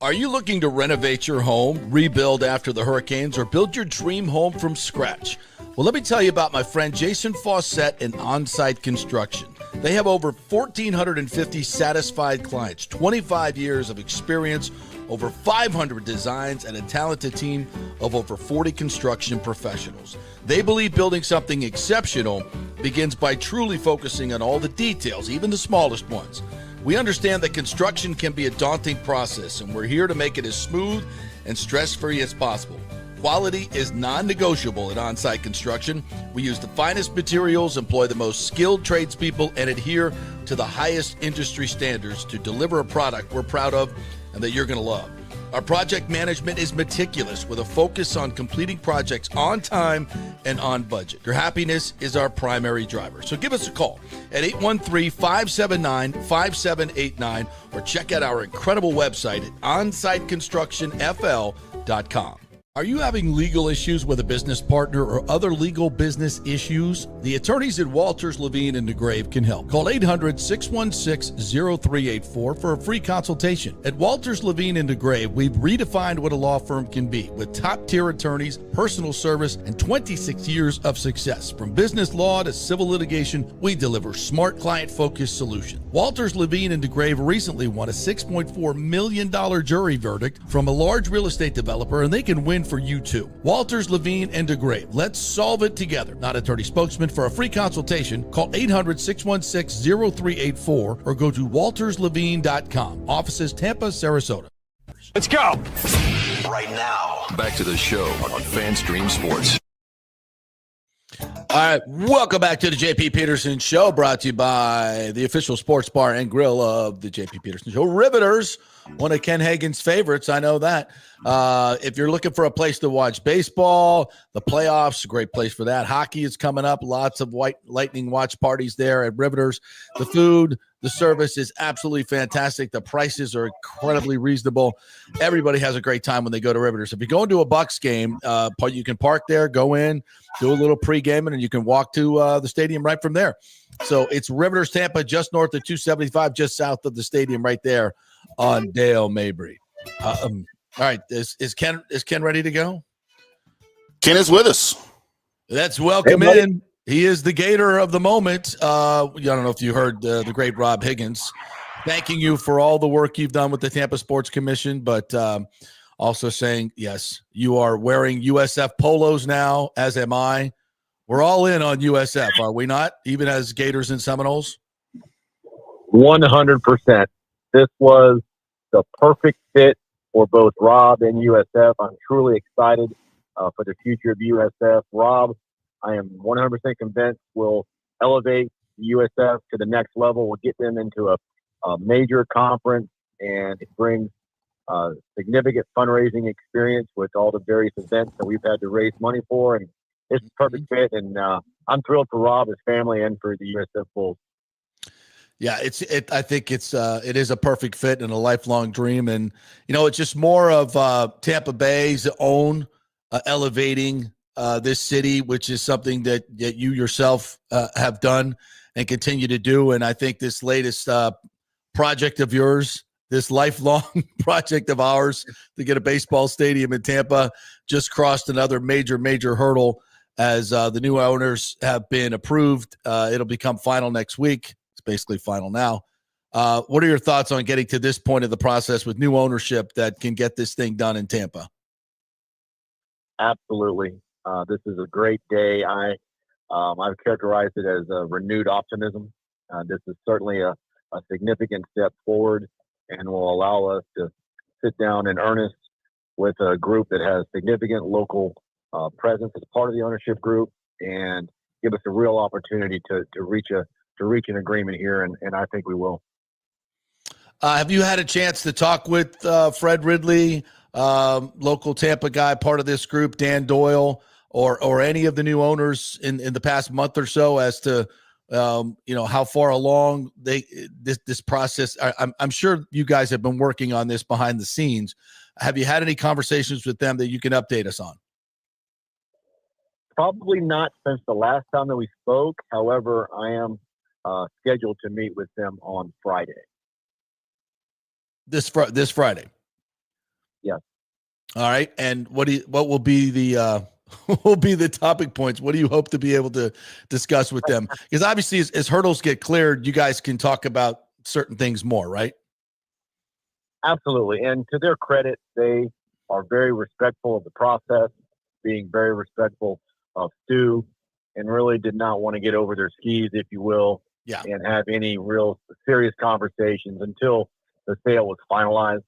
Are you looking to renovate your home, rebuild after the hurricanes, or build your dream home from scratch? Well, let me tell you about my friend Jason Fawcett and On-Site Construction. They have over 1,450 satisfied clients, 25 years of experience, over 500 designs, and a talented team of over 40 construction professionals. They believe building something exceptional begins by truly focusing on all the details, even the smallest ones. We understand that construction can be a daunting process, and we're here to make it as smooth and stress-free as possible. Quality is non-negotiable at On-Site Construction. We use the finest materials, employ the most skilled tradespeople, and adhere to the highest industry standards to deliver a product we're proud of and that you're going to love. Our project management is meticulous with a focus on completing projects on time and on budget. Your happiness is our primary driver. So give us a call at 813-579-5789 or check out our incredible website at onsiteconstructionfl.com. Are you having legal issues with a business partner or other legal business issues? The attorneys at Walters, Levine, and DeGrave can help. Call 800-616-0384 for a free consultation. At Walters, Levine, and DeGrave, we've redefined what a law firm can be with top-tier attorneys, personal service, and 26 years of success. From business law to civil litigation, we deliver smart, client-focused solutions. Walters, Levine, and DeGrave recently won a $6.4 million jury verdict from a large real estate developer, and they can win for you too. Walters, Levine, and DeGrave. Let's solve it together. Not attorney spokesman. For a free consultation, call 800-616-0384 or go to walterslevine.com. Offices Tampa, Sarasota. Let's go. Right now, back to the show on FanStream Sports. All right, welcome back to the JP Peterson Show, brought to you by the official sports bar and grill of the JP Peterson Show. Riveters, one of Ken Hagen's favorites, I know that. If you're looking for a place to watch baseball, the playoffs, a great place for that. Hockey is coming up, lots of White Lightning watch parties there at Riveters. The food, the service is absolutely fantastic. The prices are incredibly reasonable. Everybody has a great time when they go to Riveters. If you go into a Bucks game, you can park there, go in, do a little pre-gaming, and you can walk to the stadium right from there. So it's Riveters, Tampa, just north of 275, just south of the stadium right there on Dale Mabry. All right, is Ken ready to go? Ken is with us. Let's welcome in. He is the Gator of the moment. I don't know if you heard the great Rob Higgins thanking you for all the work you've done with the Tampa Sports Commission, but also saying, yes, you are wearing USF polos now, as am I. We're all in on USF, are we not? Even as Gators and Seminoles? 100%. This was the perfect fit for both Rob and USF. I'm truly excited for the future of USF. Rob, I am 100% convinced will elevate USF to the next level. We'll get them into a major conference, and it brings significant fundraising experience with all the various events that we've had to raise money for. And it's a perfect fit. And I'm thrilled for Rob, his family, and for the USF Bulls. Yeah, I think it is a perfect fit and a lifelong dream, and it's just more of Tampa Bay's own elevating this city, which is something that you yourself have done and continue to do. And I think this latest project of yours, this lifelong project of ours to get a baseball stadium in Tampa, just crossed another major hurdle as the new owners have been approved. It'll become final next week. Basically final now. What are your thoughts on getting to this point of the process with new ownership that can get this thing done in Tampa? Absolutely. This is a great day. I've characterized it as a renewed optimism. This is certainly a significant step forward and will allow us to sit down in earnest with a group that has significant local presence as part of the ownership group and give us a real opportunity to reach an agreement here, and I think we will. Have you had a chance to talk with Fred Ridley, local Tampa guy, part of this group, Dan Doyle, or any of the new owners in the past month or so as to how far along this process? I'm sure you guys have been working on this behind the scenes. Have you had any conversations with them that you can update us on? Probably not since the last time that we spoke. However, I am scheduled to meet with them on Friday. This Friday. Yes. All right. And what will be the topic points? What do you hope to be able to discuss with them? Because obviously, as hurdles get cleared, you guys can talk about certain things more, right? Absolutely. And to their credit, they are very respectful of the process, being very respectful of Stu, and really did not want to get over their skis, if you will. Yeah. And have any real serious conversations until the sale was finalized.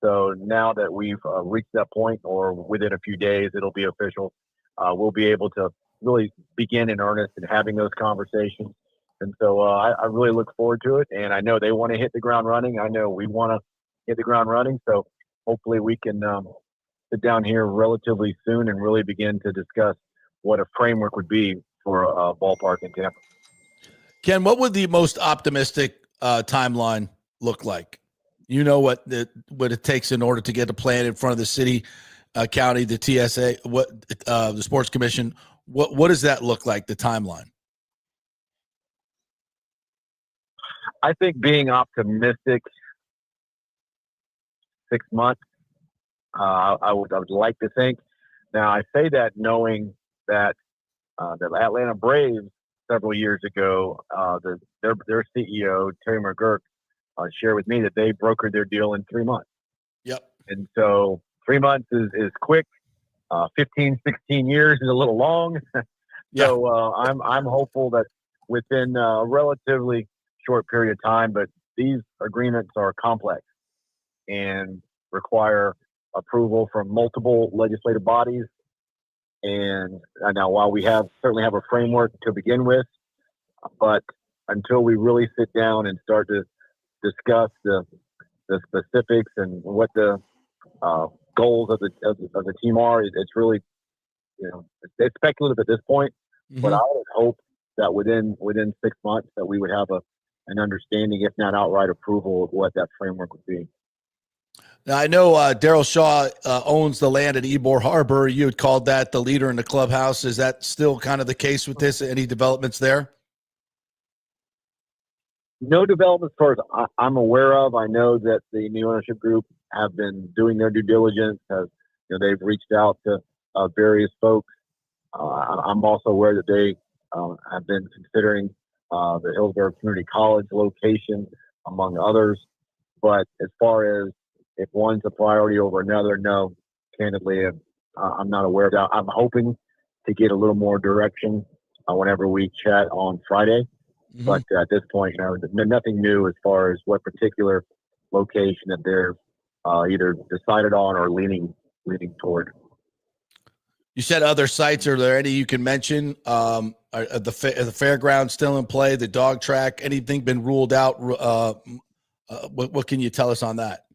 So now that we've reached that point, or within a few days, it'll be official, we'll be able to really begin in earnest and having those conversations. And so I really look forward to it. And I know they want to hit the ground running. I know we want to hit the ground running. So hopefully we can sit down here relatively soon and really begin to discuss what a framework would be for a ballpark in Tampa. Ken, what would the most optimistic timeline look like? You know what it takes in order to get a plan in front of the city, county, the TSA, the Sports Commission. What does that look like? The timeline? I think being optimistic, 6 months. I would like to think. Now I say that knowing that the Atlanta Braves several years ago, their CEO Terry McGurk shared with me that they brokered their deal in 3 months. Yep. And so 3 months is quick. 15, 16 years is a little long. Yeah. So I'm hopeful that within a relatively short period of time, but these agreements are complex and require approval from multiple legislative bodies. And now, while we certainly have a framework to begin with, but until we really sit down and start to discuss the specifics and what the goals of the team are, it's really, it's speculative at this point. Mm-hmm. But I would hope that within 6 months that we would have an understanding, if not outright approval, of what that framework would be. Now, I know Daryl Shaw owns the land at Ybor Harbor. You had called that the leader in the clubhouse. Is that still kind of the case with this? Any developments there? No developments as far as I'm aware of. I know that the new ownership group have been doing their due diligence. They've reached out to various folks. I'm also aware that they have been considering the Hillsborough Community College location, among others. But as far as if one's a priority over another, no, candidly, I'm not aware of that. I'm hoping to get a little more direction whenever we chat on Friday. Mm-hmm. But at this point, nothing new as far as what particular location that they're either decided on or leaning toward. You said other sites. Are there any you can mention? Are the fairgrounds still in play? The dog track? Anything been ruled out? What can you tell us on that?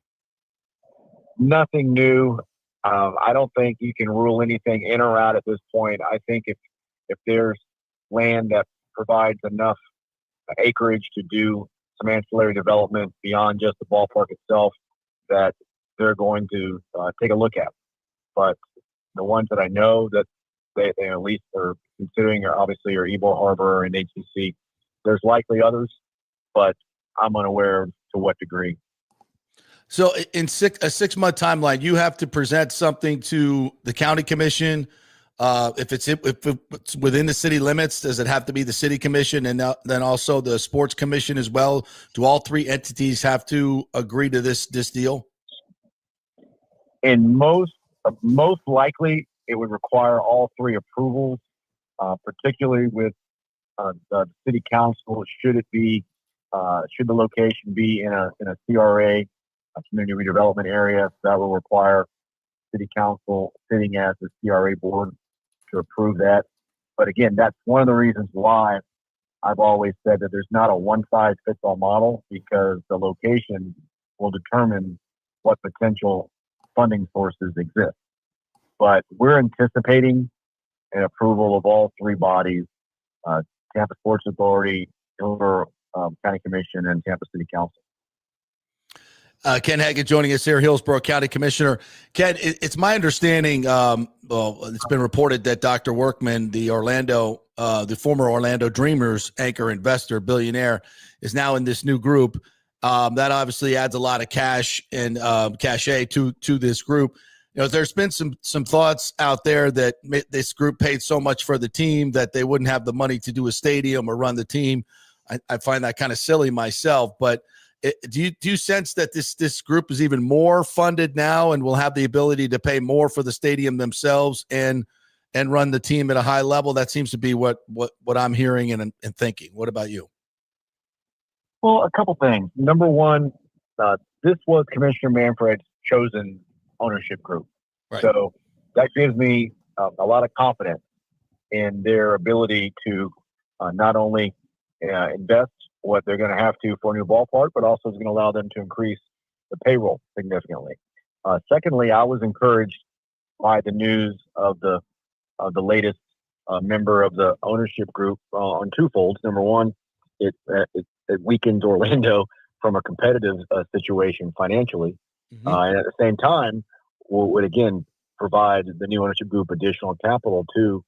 Nothing new. I don't think you can rule anything in or out at this point. I think if there's land that provides enough acreage to do some ancillary development beyond just the ballpark itself that they're going to take a look at. But the ones that I know that they at least are considering are obviously are Ybor Harbor and HCC. There's likely others, but I'm unaware to what degree. So in a 6-month timeline, you have to present something to the county commission. If it's within the city limits, does it have to be the city commission and then also the sports commission as well? Do all three entities have to agree to this deal? In most likely, it would require all three approvals, particularly with the city council. Should the location be in a CRA, a community redevelopment area, that will require city council sitting as the CRA board to approve that. But again, that's one of the reasons why I've always said that there's not a one-size-fits-all model, because the location will determine what potential funding sources exist. But we're anticipating an approval of all three bodies, Tampa Sports Authority, Hillsborough County Commission, and Tampa City Council. Ken Hagan joining us here, Hillsborough County Commissioner. Ken, it's my understanding, it's been reported that Dr. Workman, the former Orlando Dreamers anchor investor, billionaire, is now in this new group. That obviously adds a lot of cash and cachet to this group. You know, there's been some thoughts out there that this group paid so much for the team that they wouldn't have the money to do a stadium or run the team. I find that kind of silly myself, but do you sense that this group is even more funded now and will have the ability to pay more for the stadium themselves and run the team at a high level? That seems to be what I'm hearing and thinking. What about you? Well, a couple things. Number one, this was Commissioner Manfred's chosen ownership group. Right. So that gives me a lot of confidence in their ability to not only invest what they're going to have to for a new ballpark, but also is going to allow them to increase the payroll significantly. Secondly, I was encouraged by the news of the latest member of the ownership group on twofold. Number one, it weakens Orlando from a competitive situation financially, and at the same time would again provide the new ownership group additional capital to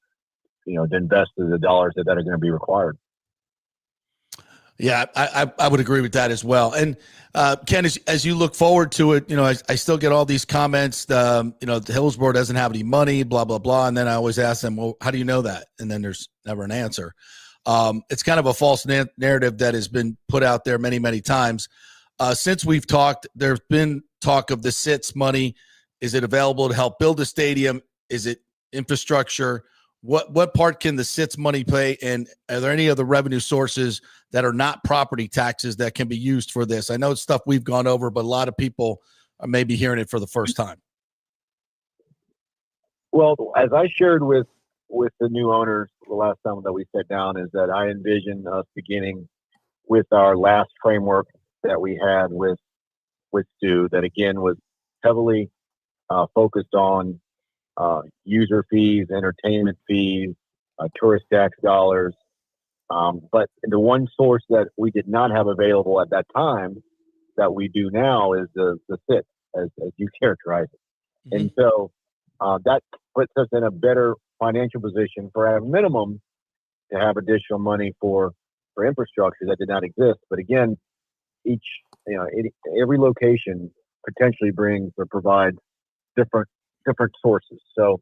invest the dollars that are going to be required. Yeah, I would agree with that as well. And Ken, as you look forward to it, I still get all these comments. The Hillsborough doesn't have any money, blah blah blah, and then I always ask them, well, how do you know that? And then there's never an answer. It's kind of a false narrative that has been put out there many times. Since we've talked, there's been talk of the SITS money. Is it available to help build a stadium? Is it infrastructure? What part can the SITS money play? And are there any other revenue sources that are not property taxes that can be used for this? I know it's stuff we've gone over, but a lot of people are maybe hearing it for the first time. Well, as I shared with the new owners the last time that we sat down, is that I envision us beginning with our last framework that we had with Stu, that again was heavily focused on user fees, entertainment fees, tourist tax dollars. But the one source that we did not have available at that time that we do now is the SIT, as you characterize it. And so that puts us in a better financial position for, at a minimum, to have additional money for infrastructure that did not exist. But again, every location potentially brings or provides different sources. So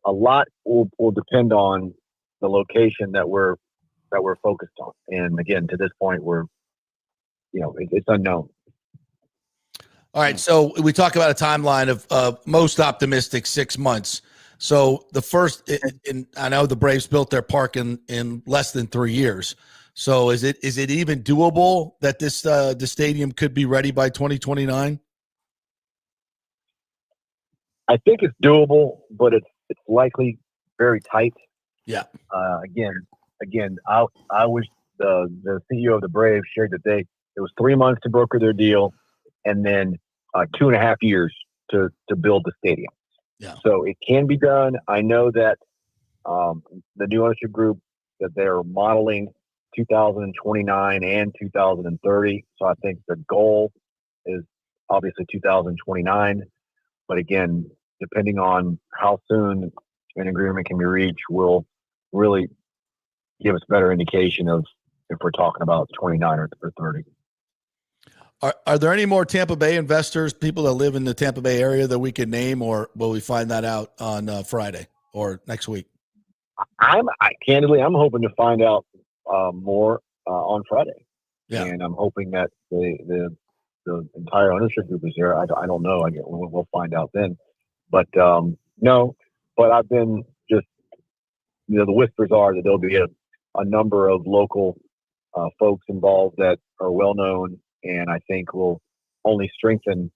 a lot will depend on the location that we're focused on. And again, to this point, it's unknown. All right. So we talk about a timeline of most optimistic 6 months. So the first, I know the Braves built their park in less than 3 years. So is it even doable that the stadium could be ready by 2029? I think it's doable, but it's likely very tight. Yeah. Again, I wish the CEO of the Braves shared that it was 3 months to broker their deal, and then 2.5 years to build the stadium. Yeah. So it can be done. I know that the new ownership group, that they're modeling 2029 and 2030. So I think the goal is obviously 2029. But again, depending on how soon an agreement can be reached, will really give us a better indication of if we're talking about 29 or 30. Are there any more Tampa Bay investors, people that live in the Tampa Bay area that we can name, or will we find that out on Friday or next week? Candidly, I'm hoping to find out more on Friday. Yeah. And I'm hoping that the entire ownership group is there. I don't know. We'll find out then. But no, but I've been just, the whispers are that there'll be a number of local folks involved that are well known, and I think will only strengthen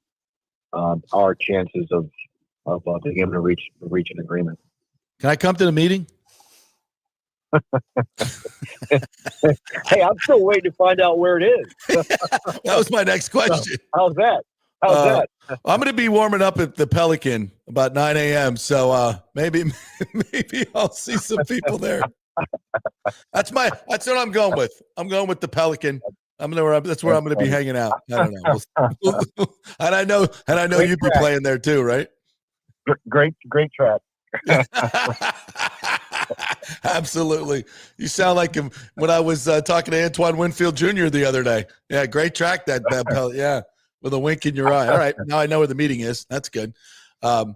our chances of being able to reach an agreement. Can I come to the meeting? Hey, I'm still waiting to find out where it is. That was my next question. How's that? I'm going to be warming up at the Pelican about 9 a.m. So maybe I'll see some people there. That's what I'm going with. I'm going with the Pelican. That's where I'm going to be hanging out. I don't know. and I know Great you'd be track. playing there too, right? Great track. Absolutely. You sound like him when I was talking to Antoine Winfield Jr. the other day. Yeah, great track that yeah, with a wink in your eye. All right, now I know where the meeting is. That's good. I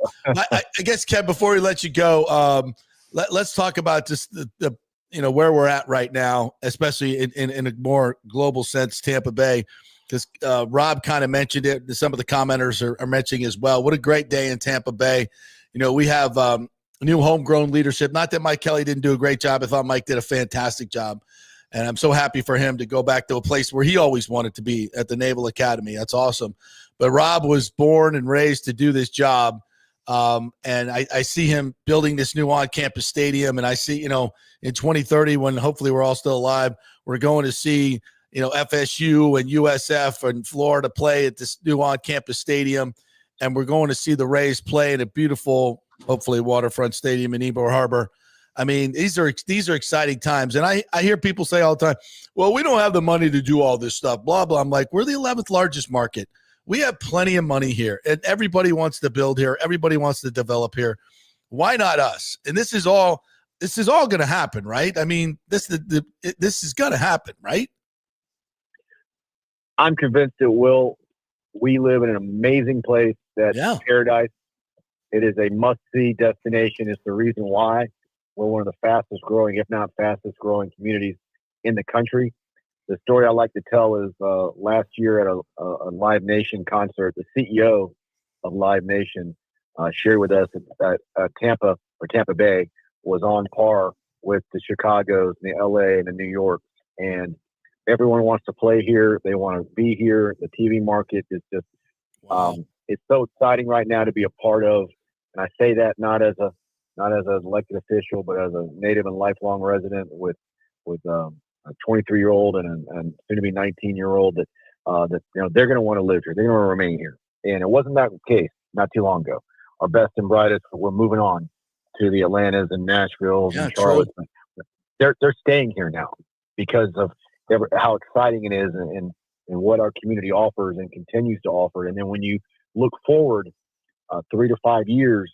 guess, Kev, before we let you go, let's talk about just the where we're at right now, especially in a more global sense, Tampa Bay, because Rob kind of mentioned it. Some of the commenters are mentioning as well. What a great day in Tampa Bay. We have new homegrown leadership. Not that Mike Kelly didn't do a great job. I thought Mike did a fantastic job. And I'm so happy for him to go back to a place where he always wanted to be, at the Naval Academy. That's awesome. But Rob was born and raised to do this job. And I see him building this new on-campus stadium. And I see, in 2030, when hopefully we're all still alive, we're going to see, FSU and USF and Florida play at this new on-campus stadium. And we're going to see the Rays play in a beautiful, hopefully, waterfront stadium in Hillsborough Harbor. I mean, these are exciting times. And I hear people say all the time, well, we don't have the money to do all this stuff, blah, blah. I'm like, we're the 11th largest market. We have plenty of money here, and everybody wants to build here. Everybody wants to develop here. Why not us? And this is all going to happen, right? I mean, this is going to happen, right? I'm convinced it will. We live in an amazing place that's paradise. It is a must-see destination. It's the reason why we're one of the fastest growing, if not fastest growing communities in the country. The story I like to tell is last year at a Live Nation concert, the CEO of Live Nation shared with us that Tampa Bay was on par with the Chicagos and the LA and the New York. And everyone wants to play here. They want to be here. The TV market is just it's so exciting right now to be a part of. And I say that not as an elected official, but as a native and lifelong resident with a 23-year-old and soon to be 19-year-old that they're going to want to live here. They're going to remain here. And it wasn't that case not too long ago. Our best and brightest were moving on to the Atlantas and Nashvilles and Charlotte. They're staying here now because of how exciting it is and what our community offers and continues to offer. And then when you look forward 3 to 5 years,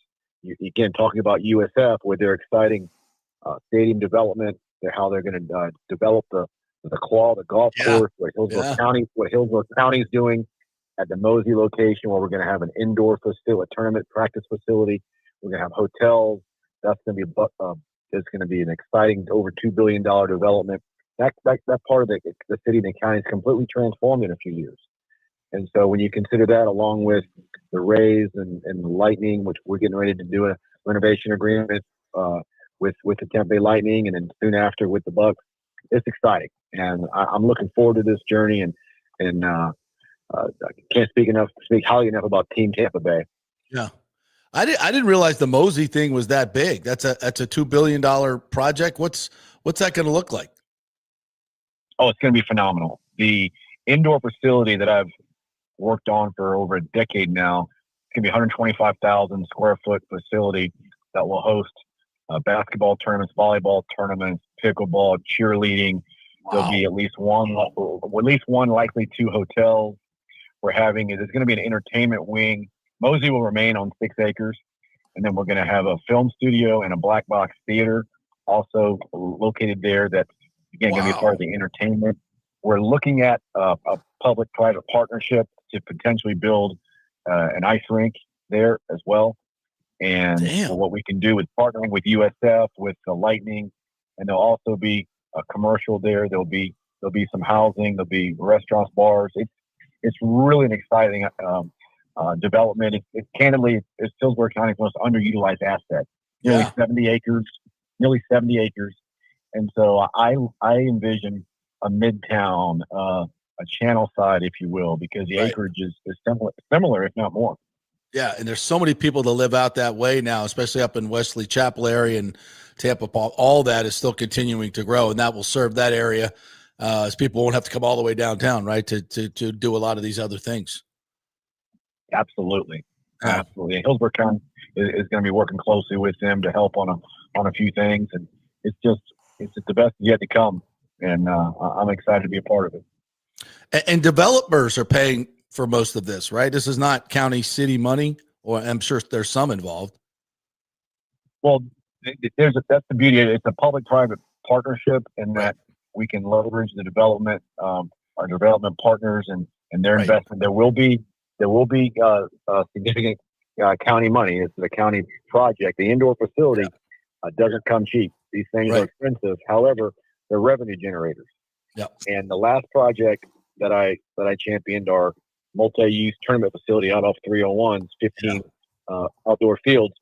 again, talking about USF with their exciting stadium development, how they're going to develop the golf course, what Hillsborough County is doing at the Mosey location, where we're going to have an indoor facility, a tournament practice facility. We're going to have hotels. That's going to be it's going to be an exciting over $2 billion development. That part of the city and the county is completely transformed in a few years. And so when you consider that, along with the Rays and the Lightning, which we're getting ready to do a renovation agreement with the Tampa Bay Lightning, and then soon after with the Bucks, it's exciting. And I'm looking forward to this journey. And I can't speak highly enough about Team Tampa Bay. Yeah, I didn't realize the Mosey thing was that big. That's a $2 billion project. What's that going to look like? Oh, it's going to be phenomenal. The indoor facility that I've worked on for over a decade now, it's going to be 125,000 square foot facility that will host basketball tournaments, volleyball tournaments, pickleball, cheerleading, There'll be at least one, likely two hotels. There's going to be an entertainment wing. Mosey will remain on 6 acres. And then we're going to have a film studio and a black box theater also located there. That's, again, going to be a part of the entertainment. We're looking at a public-private partnership to potentially build an ice rink there as well. And what we can do is partnering with USF, with the Lightning, and there'll also be a commercial there. There'll be some housing. There'll be restaurants, bars. It's really an exciting development. Candidly, it's Hillsborough County's most underutilized asset. Nearly 70 acres. And so I envision a midtown, a channel side, if you will, because the acreage is similar, if not more. Yeah, and there's so many people that live out that way now, especially up in Wesley Chapel area and Tampa. All that is still continuing to grow, and that will serve that area as people won't have to come all the way downtown, right, to do a lot of these other things. Absolutely. Absolutely. Hillsborough County is going to be working closely with them to help on a few things, and it's just the best yet to come, and I'm excited to be a part of it. And developers are paying for most of this, right? This is not county city money, or I'm sure there's some involved. Well, that's the beauty. It's a public-private partnership, in that we can leverage the development, our development partners, and their investment. There will be significant county money. It's the county project. The indoor facility doesn't come cheap. These things are expensive. However, they're revenue generators. Yep. And the last project that I championed, our multi-use tournament facility out off 301's 15 outdoor fields.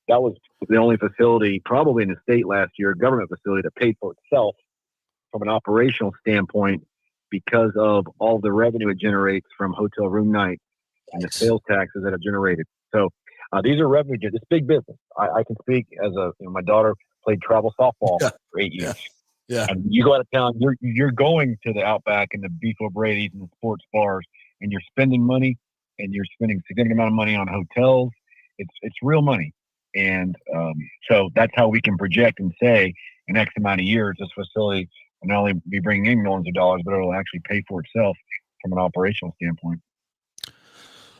That was the only facility probably in the state last year, a government facility, that paid for itself from an operational standpoint because of all the revenue it generates from hotel room night and the sales taxes that are generated. So these are revenue. It's big business. I can speak as my daughter played travel softball for 8 years. Yeah. And you go out of town, you're going to the Outback and the Beef O'Brady's and the sports bars, and you're spending money, and you're spending a significant amount of money on hotels. It's real money. And so that's how we can project and say in X amount of years, this facility will not only be bringing in millions of dollars, but it'll actually pay for itself from an operational standpoint.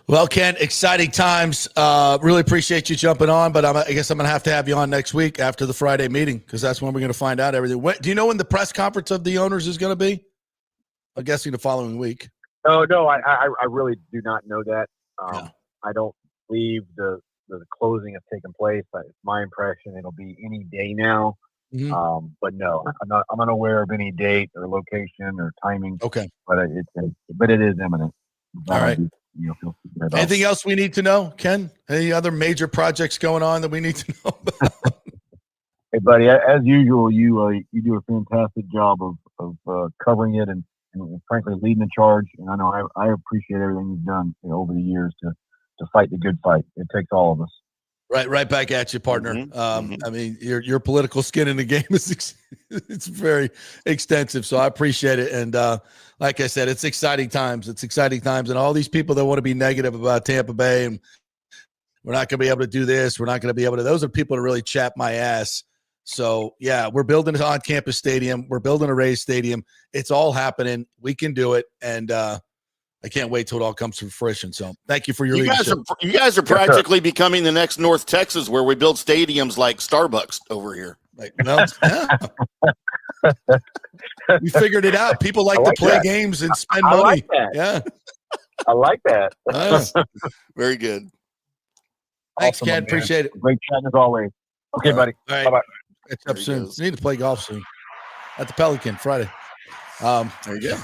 Well, Ken, exciting times. Really appreciate you jumping on, but I guess I'm going to have you on next week after the Friday meeting, because that's when we're going to find out everything. Do you know when the press conference of the owners is going to be? I'm guessing the following week. No, I really do not know that. I don't believe the closing has taken place. It's my impression it'll be any day now. Mm-hmm. But no, I'm unaware of any date or location or timing. Okay, but it is imminent. All right. Anything else we need to know, Ken? Any other major projects going on that we need to know about? Hey, buddy, as usual, you do a fantastic job of covering it and frankly leading the charge. And I know I appreciate everything you've done over the years to fight the good fight. It takes all of us. Right back at you, partner. Mm-hmm. I mean, your political skin in the game is it's very extensive, so I appreciate it. And like I said, it's exciting times. And all these people that want to be negative about Tampa Bay and we're not going to be able to do this, we're not going to be able to. Those are people that really chap my ass. So yeah, we're building an on-campus stadium. We're building a Rays stadium. It's all happening. We can do it, and I can't wait till it all comes to fruition. So thank you for your leadership. You guys are practically becoming the next North Texas, where we build stadiums like Starbucks over here. We figured it out. People like to play games and spend money. Like that. Yeah. I like that. Very good. Thanks, Ken. Appreciate it. Great chatting as always. Okay, buddy. All right. Bye-bye. Catch up soon. We need to play golf soon at the Pelican Friday. There you go.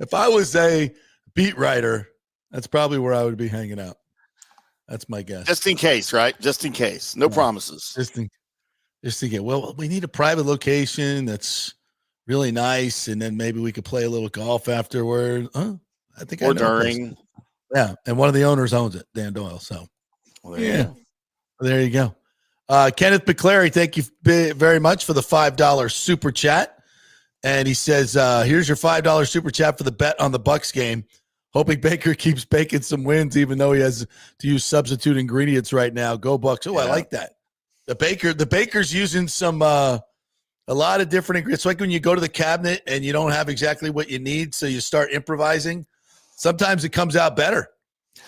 If I was a beat writer, that's probably where I would be hanging out. That's my guess. Just in case, right? Just in case. No promises. Just to get. Well, we need a private location that's really nice, and then maybe we could play a little golf afterward. I think or during. Yeah, and one of the owners owns it, Dan Doyle. So, there you go. Kenneth McClary, thank you very much for the $5 super chat. And he says, here's your $5 super chat for the bet on the Bucks game. Hoping Baker keeps baking some wins, even though he has to use substitute ingredients right now. Go Bucks. Oh, yeah. I like that. The Baker's using some A lot of different ingredients. It's like when you go to the cabinet and you don't have exactly what you need, so you start improvising. Sometimes it comes out better.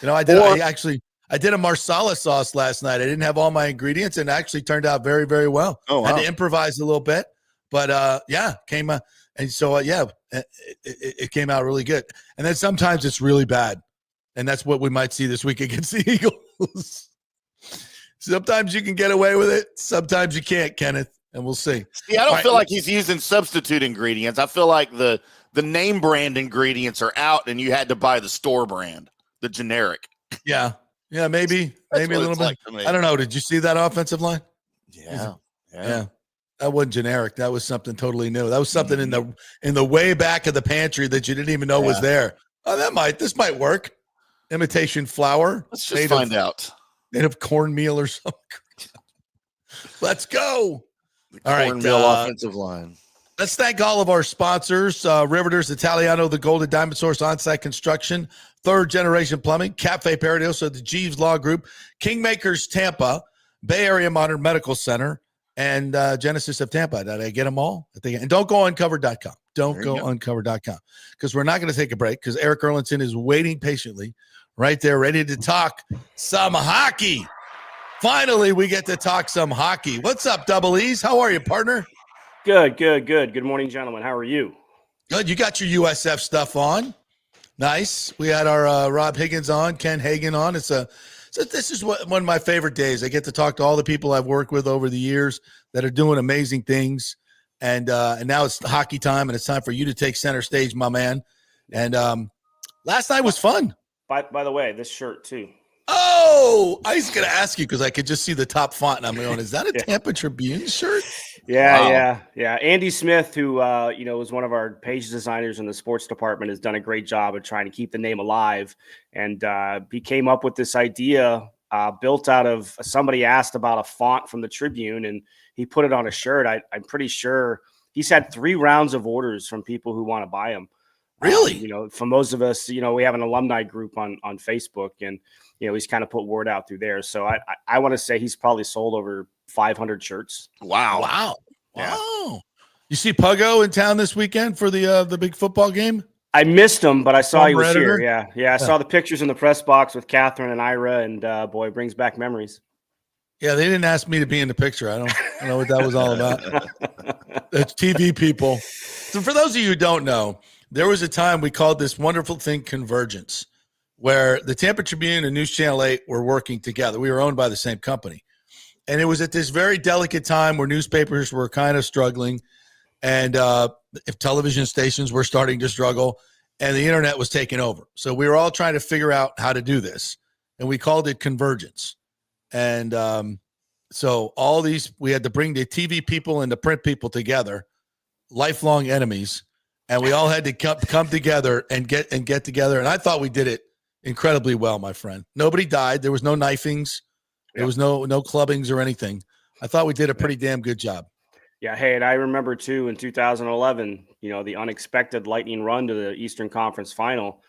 I did a marsala sauce last night. I didn't have all my ingredients, and it actually turned out very, very well. Oh, wow. I had to improvise a little bit, but came out. And so, it came out really good. And then sometimes it's really bad. And that's what we might see this week against the Eagles. Sometimes you can get away with it. Sometimes you can't, Kenneth. And we'll see. See, I don't feel like he's using substitute ingredients. I feel like the name brand ingredients are out, and you had to buy the store brand, the generic. Yeah, maybe a little bit. Like I don't know. Did you see that offensive line? Yeah. That wasn't generic. That was something totally new. That was something in the way back of the pantry that you didn't even know was there. Oh, this might work. Imitation flour. Let's just find out. Made of cornmeal or something. Let's go. All right, cornmeal offensive line. Let's thank all of our sponsors, Riveters Italiano, the Golden Diamond Source On-Site Construction, Third Generation Plumbing, Cafe Paradiso, the Jeeves Law Group, Kingmakers Tampa, Bay Area Modern Medical Center, and Genesis of Tampa. Did I get them all? And don't go uncovered.com. Don't go uncovered.com because we're not going to take a break because Erik Erlendsson is waiting patiently right there, ready to talk some hockey. Finally, we get to talk some hockey. What's up, Double E's? How are you, partner? Good. Good morning, gentlemen. How are you? Good. You got your USF stuff on. Nice. We had our Rob Higgins on, Ken Hagan on. This is one of my favorite days. I get to talk to all the people I've worked with over the years that are doing amazing things. And now it's hockey time, and it's time for you to take center stage, my man. And last night was fun. By the way, this shirt too. Oh, I was going to ask you because I could just see the top font, and I'm going, is that a Tampa Tribune shirt? Yeah. Andy Smith, who was one of our page designers in the sports department, has done a great job of trying to keep the name alive. And he came up with this idea built out of somebody asked about a font from the Tribune, and he put it on a shirt. I'm pretty sure he's had 3 rounds of orders from people who want to buy them. Really? For most of us, we have an alumni group on Facebook, and he's kind of put word out through there. So I want to say he's probably sold over 500 shirts. Wow. Yeah. Wow. You see Puggo in town this weekend for the big football game? I missed him, but I saw he was editor? here. Yeah. I saw the pictures in the press box with Catherine and Ira, and boy, it brings back memories. Yeah, they didn't ask me to be in the picture. I don't know what that was all about. It's TV people. So for those of you who don't know, there was a time we called this wonderful thing convergence, where the Tampa Tribune and News Channel 8 were working together. We were owned by the same company. And it was at this very delicate time where newspapers were kind of struggling, and if television stations were starting to struggle, and the internet was taking over. So we were all trying to figure out how to do this, and we called it convergence. And so we had to bring the TV people and the print people together, lifelong enemies, and we all had to come together and get together. And I thought we did it incredibly well, my friend. Nobody died. There was no knifings. There was no clubbings or anything. I thought we did a pretty damn good job. Yeah. Hey, and I remember too in 2011, the unexpected lightning run to the Eastern Conference Final.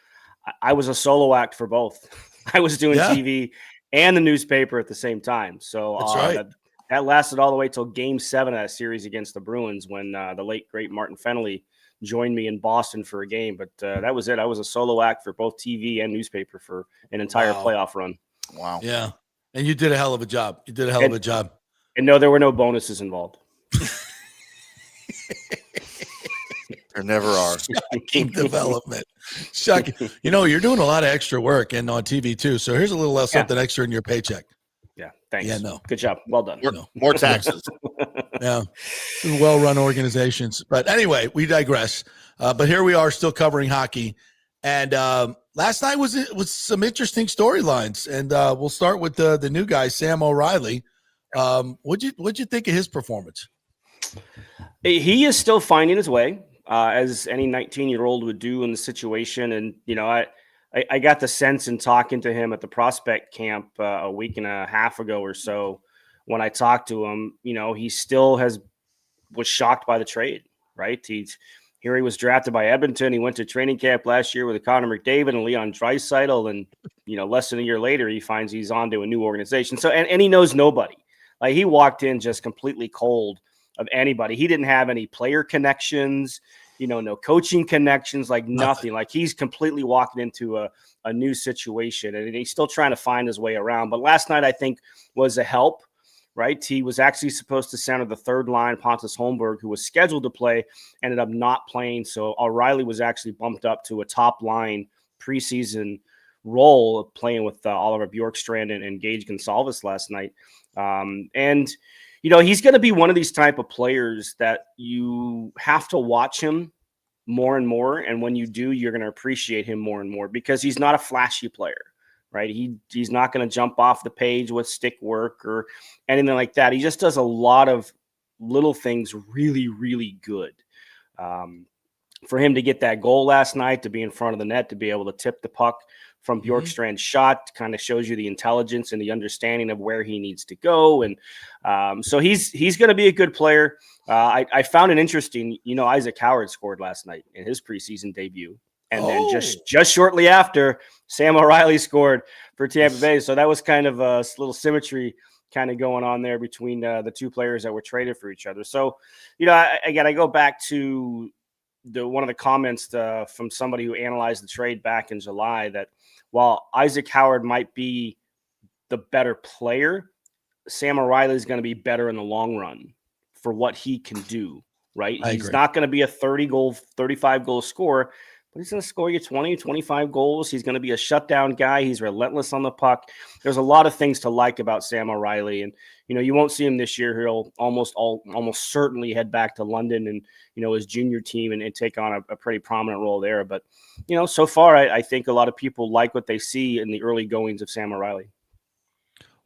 I was a solo act for both. I was doing TV and the newspaper at the same time. So that's right. That lasted all the way till Game 7 of that series against the Bruins when the late great Martin Fennelly joined me in Boston for a game. But that was it. I was a solo act for both TV and newspaper for an entire playoff run. Wow. Yeah. And you did a hell of a job. And no, there were no bonuses involved. There never are. Shocking development. Shocking. You're doing a lot of extra work and on TV too. So here's a little less something extra in your paycheck. Yeah. Thanks. Yeah, no. Good job. Well done. More taxes. Yeah. Well-run organizations. But anyway, we digress. But here we are still covering hockey. And last night was some interesting storylines. And we'll start with the new guy, Sam O'Reilly. What'd you think of his performance? He is still finding his way, as any 19-year-old would do in the situation. And, I got the sense in talking to him at the prospect camp a week and a half ago or so, when I talked to him, he still was shocked by the trade, right? He was drafted by Edmonton. He went to training camp last year with Connor McDavid and Leon Draisaitl. And, less than a year later, he finds he's on to a new organization. So, and he knows nobody. Like, he walked in just completely cold, of anybody. He didn't have any player connections, no coaching connections, like nothing. Like he's completely walking into a new situation, and he's still trying to find his way around. But last night, I think, was a help, right? He was actually supposed to center the third line. Pontus Holmberg, who was scheduled to play, ended up not playing. So O'Reilly was actually bumped up to a top line preseason role of playing with Oliver Bjorkstrand and Gage Gonsalves last night. He's going to be one of these type of players that you have to watch him more and more. And when you do, you're going to appreciate him more and more because he's not a flashy player, right? He's not going to jump off the page with stick work or anything like that. He just does a lot of little things really, really good. For him to get that goal last night, to be in front of the net, to be able to tip the puck from Bjorkstrand's shot, kind of shows you the intelligence and the understanding of where he needs to go. And so he's going to be a good player. I found it interesting. Isaac Howard scored last night in his preseason debut. And then just shortly after, Sam O'Reilly scored for Tampa Bay. So that was kind of a little symmetry kind of going on there between the two players that were traded for each other. So, I go back to one of the comments from somebody who analyzed the trade back in July that while Isaac Howard might be the better player, Sam O'Reilly is going to be better in the long run for what he can do, right? He's not going to be a 35 goal scorer, but he's going to score you 20, 25 goals. He's going to be a shutdown guy. He's relentless on the puck. There's a lot of things to like about Sam O'Reilly. And, you won't see him this year. He'll almost certainly head back to London and, his junior team and take on a pretty prominent role there. But, so far, I think a lot of people like what they see in the early goings of Sam O'Reilly.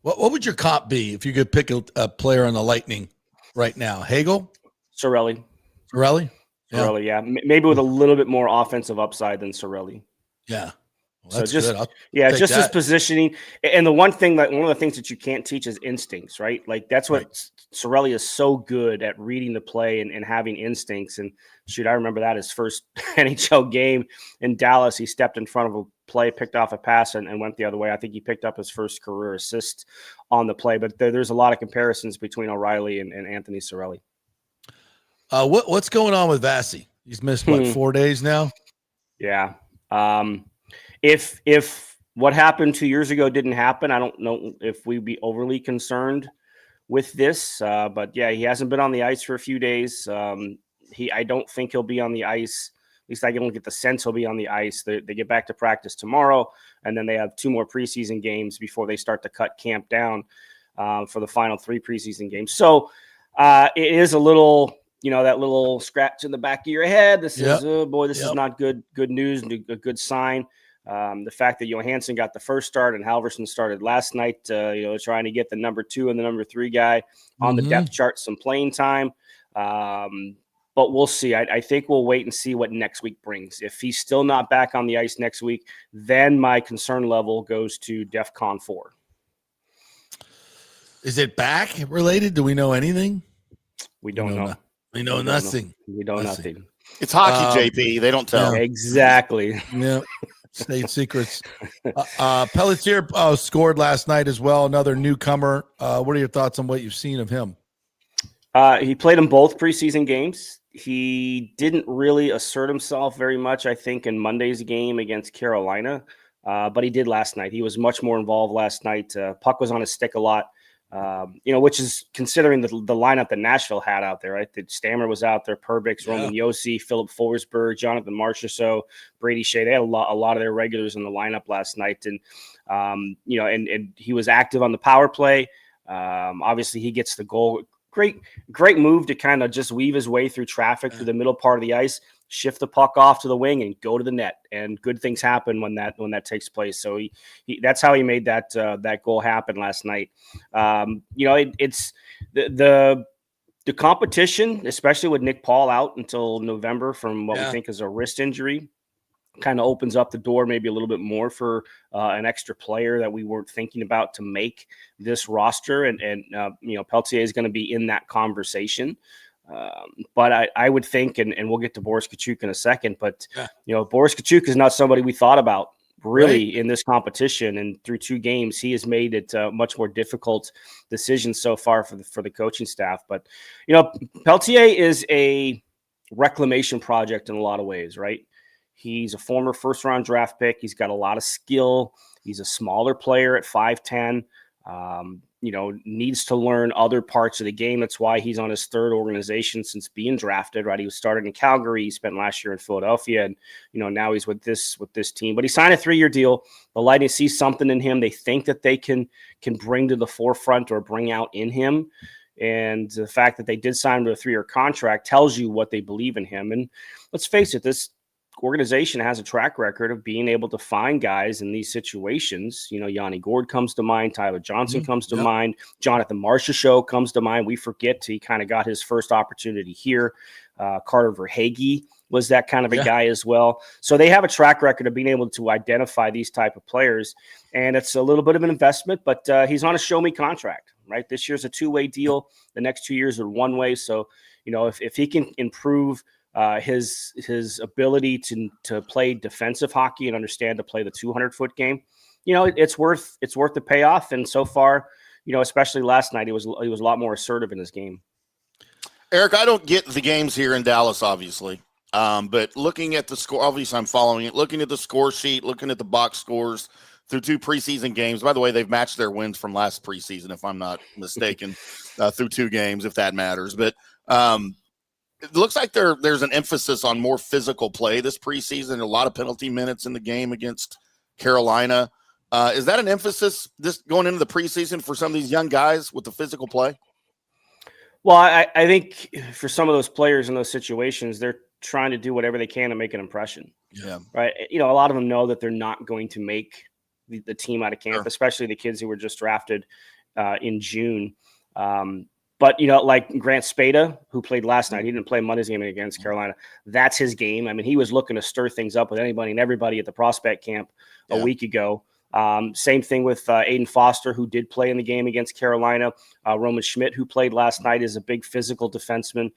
What would your comp be if you could pick a player on the Lightning right now? Hagel? Sorelli? Yeah. Maybe with a little bit more offensive upside than Sorelli. Yeah. Well, so just his positioning. And one of the things that you can't teach is instincts, right? Like that's what Sorelli is so good at, reading the play and having instincts. And shoot, I remember that his first NHL game in Dallas, he stepped in front of a play, picked off a pass and went the other way. I think he picked up his first career assist on the play, but there's a lot of comparisons between O'Reilly and Anthony Sorelli. What's going on with Vasi? He's missed 4 days now. Yeah. If what happened 2 years ago didn't happen, I don't know if we'd be overly concerned with this. But yeah, he hasn't been on the ice for a few days. I don't think he'll be on the ice. At least I don't get the sense he'll be on the ice. They get back to practice tomorrow, and then they have 2 more preseason games before they start to cut camp down for the final 3 preseason games. So it is a little, that little scratch in the back of your head. This is not good news and a good sign. The fact that Johansson got the first start and Halverson started last night, trying to get the number 2 and the number 3 guy on the depth chart some playing time. But we'll see. I think we'll wait and see what next week brings. If he's still not back on the ice next week, then my concern level goes to DEFCON 4. Is it back related? Do we know anything? We don't know. We know nothing. We know nothing. It's hockey, JP. They don't tell. Yeah. Exactly. Yeah. State secrets. Pelletier scored last night as well. Another newcomer. What are your thoughts on what you've seen of him? He played in both preseason games. He didn't really assert himself very much, I think, in Monday's game against Carolina, but he did last night. He was much more involved last night. Puck was on his stick a lot, which is considering the lineup that Nashville had out there, right? The Stammer was out there, Perbix, Roman Josi, Philip Forsberg, Jonathan Marchessault, Brady Shea. They had a lot of their regulars in the lineup last night. And, and he was active on the power play. Obviously, he gets the goal. Great move to kind of just weave his way through traffic through the middle part of the ice, shift the puck off to the wing, and go to the net. And good things happen when that takes place. So he that's how he made that goal happen last night. It's the competition, especially with Nick Paul out until November from what we think is a wrist injury, kind of opens up the door maybe a little bit more for an extra player that we weren't thinking about to make this roster. And Pelletier is going to be in that conversation. But I would think, and we'll get to Boris Kachuk in a second, but Boris Kachuk is not somebody we thought about really in this competition. And through 2 games, he has made it a much more difficult decision so far for the coaching staff. But, Peltier is a reclamation project in a lot of ways, right? He's a former first-round draft pick. He's got a lot of skill. He's a smaller player at 5'10". Needs to learn other parts of the game. That's why he's on his 3rd organization since being drafted, right? He was started in Calgary. He spent last year in Philadelphia, and, now he's with this team. But he signed a 3-year deal. The Lightning see something in him they think that they can bring to the forefront or bring out in him. And the fact that they did sign him to a 3-year contract tells you what they believe in him. And let's face it, this organization has a track record of being able to find guys in these situations. Yanni Gourde comes to mind. Tyler Johnson comes to mind. Jonathan Marchessault comes to mind. We forget he kind of got his first opportunity here. Carter Verhaeghe was that kind of a guy as well. So they have a track record of being able to identify these type of players. And it's a little bit of an investment, but he's on a show-me contract, right? This year's a 2-way deal. The next 2 years are 1-way. So, if he can improve his ability to play defensive hockey and understand to play the 200-foot game, it's worth the payoff. And so far, especially last night, he was a lot more assertive in his game. Erik, I don't get the games here in Dallas, obviously, but looking at the score, obviously I'm following it. Looking at the score sheet, looking at the box scores through 2 preseason games. By the way, they've matched their wins from last preseason, if I'm not mistaken, through 2 games, if that matters. But it looks like there's an emphasis on more physical play this preseason. A lot of penalty minutes in the game against Carolina. Is that an emphasis this going into the preseason for some of these young guys with the physical play? Well, I think for some of those players in those situations, they're trying to do whatever they can to make an impression. Yeah. Right. A lot of them know that they're not going to make the team out of camp, especially the kids who were just drafted in June. But, like Grant Spada, who played last night, he didn't play Monday's game against Carolina. That's his game. I mean, he was looking to stir things up with anybody and everybody at the prospect camp a week ago. Same thing with Aiden Foster, who did play in the game against Carolina. Roman Schmidt, who played last night, is a big physical defenseman.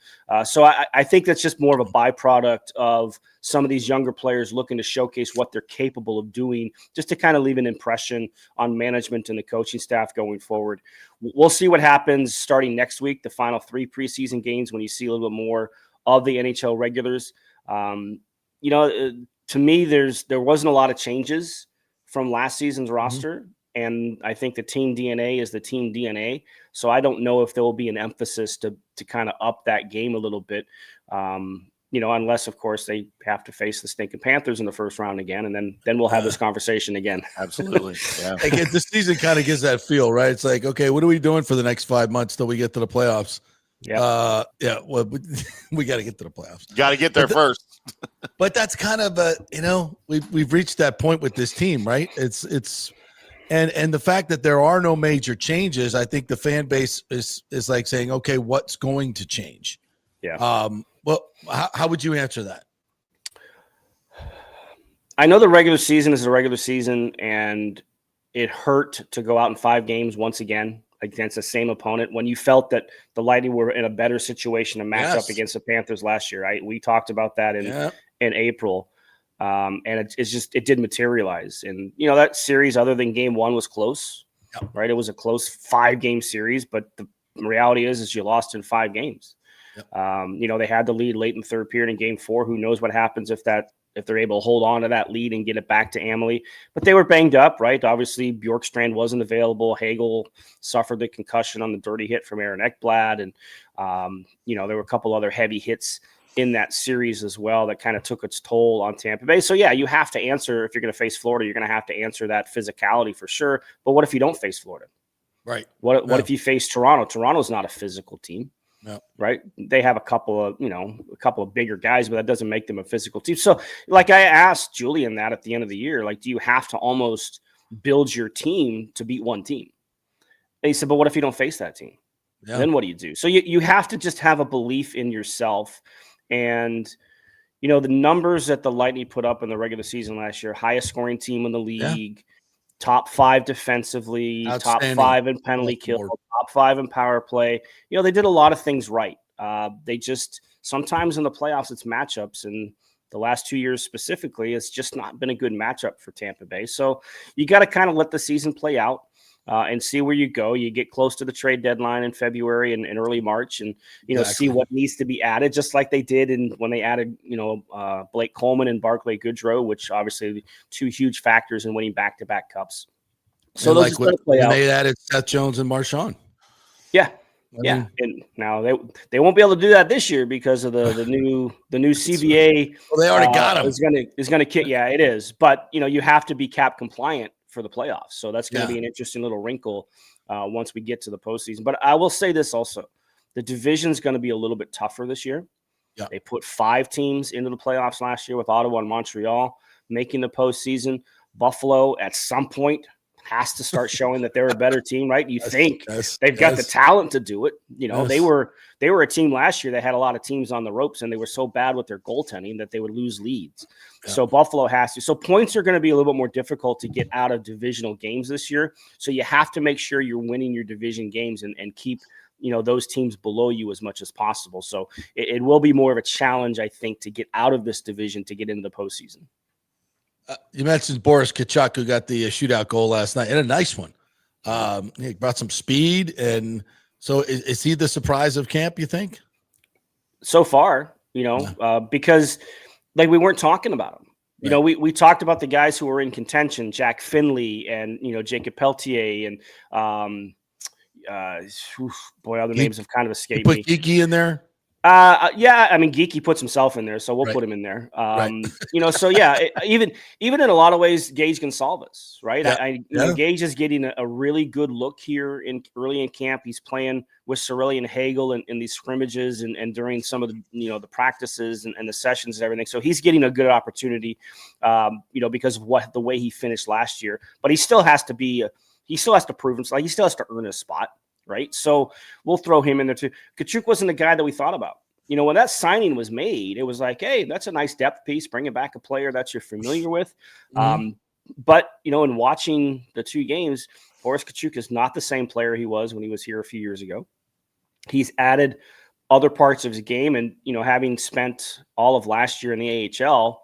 So I think that's just more of a byproduct of some of these younger players looking to showcase what they're capable of doing, just to kind of leave an impression on management and the coaching staff going forward. We'll see what happens starting next week, the final 3 preseason games, when you see a little bit more of the NHL regulars. To me, there wasn't a lot of changes from last season's roster. And I think the team DNA is the team DNA. So I don't know if there will be an emphasis to kind of up that game a little bit. Unless, of course, they have to face the stinking Panthers in the first round again. And then we'll have this conversation again. Absolutely. Yeah. This season kind of gives that feel, right? It's like, okay, what are we doing for the next 5 months till we get to the playoffs? Yeah. Well, we got to get to the playoffs. Got to get there first. But that's kind of we've reached that point with this team, right? It's and the fact that there are no major changes, I think the fan base is like saying, okay, what's going to change? Yeah. Well, how would you answer that? I know the regular season is a regular season, and it hurt to go out in 5 games once again against the same opponent when you felt that the Lightning were in a better situation to match up against the Panthers last year, right? We talked about that in April. And it did materialize. And, that series, other than game 1, was close, right? It was a close 5-game series, but the reality is you lost in 5 games. They had the lead late in the 3rd period in game 4. Who knows what happens if they're able to hold on to that lead and get it back to Amalie. But they were banged up, right? Obviously, Bjorkstrand wasn't available. Hagel suffered the concussion on the dirty hit from Aaron Ekblad. And, there were a couple other heavy hits in that series as well that kind of took its toll on Tampa Bay. So, yeah, you have to answer. If you're going to face Florida, you're going to have to answer that physicality for sure. But what if you don't face Florida? Right. What if you face Toronto? Toronto's not a physical team. No. Right. They have a couple of bigger guys, but that doesn't make them a physical team. So like I asked Julian that at the end of the year, like, do you have to almost build your team to beat one team? And he said, but what if you don't face that team? Yeah. Then what do you do? So you have to just have a belief in yourself. And, the numbers that the Lightning put up in the regular season last year, highest scoring team in the league, top 5 defensively, top 5 in penalty kill, top 5 in power play. They did a lot of things right. They just sometimes in the playoffs it's matchups, and the last 2 years specifically, it's just not been a good matchup for Tampa Bay. So you got to kind of let the season play out and see where you go. You get close to the trade deadline in February and early March, and see what needs to be added, just like they did when they added Blake Coleman and Barclay Goodrow, which obviously two huge factors in winning back-to-back cups. So those like when they added Seth Jones and Marshawn. Yeah. And now they won't be able to do that this year because of the new CBA. Well, they already got him. Is going to kick. Yeah, it is. But you have to be cap compliant for the playoffs, so that's going to be an interesting little wrinkle once we get to the postseason. But I will say this also: the division's going to be a little bit tougher this year. Yeah. They put 5 teams into the playoffs last year with Ottawa and Montreal making the postseason. Buffalo at some point has to start showing that they're a better team, right? You think they've got the talent to do it. They were a team last year that had a lot of teams on the ropes, and they were so bad with their goaltending that they would lose leads. Yeah. So Buffalo has to. So points are going to be a little bit more difficult to get out of divisional games this year. So you have to make sure you're winning your division games and keep those teams below you as much as possible. So it will be more of a challenge, I think, to get out of this division to get into the postseason. You mentioned Boris Tkachuk, who got the shootout goal last night, and a nice one. He brought some speed, and so is he the surprise of camp, you think? So far, because we weren't talking about him. Right. We talked about the guys who were in contention, Jack Finley and Jacob Pelletier, and other names have kind of escaped me. Put Geeky in there. Geeky puts himself in there, so we'll put him in there. Even in a lot of ways, Gage Gonsalves, right? Yeah. Gage is getting a really good look here early in camp. He's playing with Cirelli and Hagel in these scrimmages and during some of the the practices and the sessions and everything. So he's getting a good opportunity, because of the way he finished last year. But he still has to prove himself. He still has to earn a spot. Right. So we'll throw him in there too. Tkachuk wasn't the guy that we thought about. When that signing was made, it was like, hey, that's a nice depth piece, bringing back a player that you're familiar with. Mm-hmm. But in watching the 2 games, Boris Tkachuk is not the same player he was when he was here a few years ago. He's added other parts of his game, and, having spent all of last year in the AHL,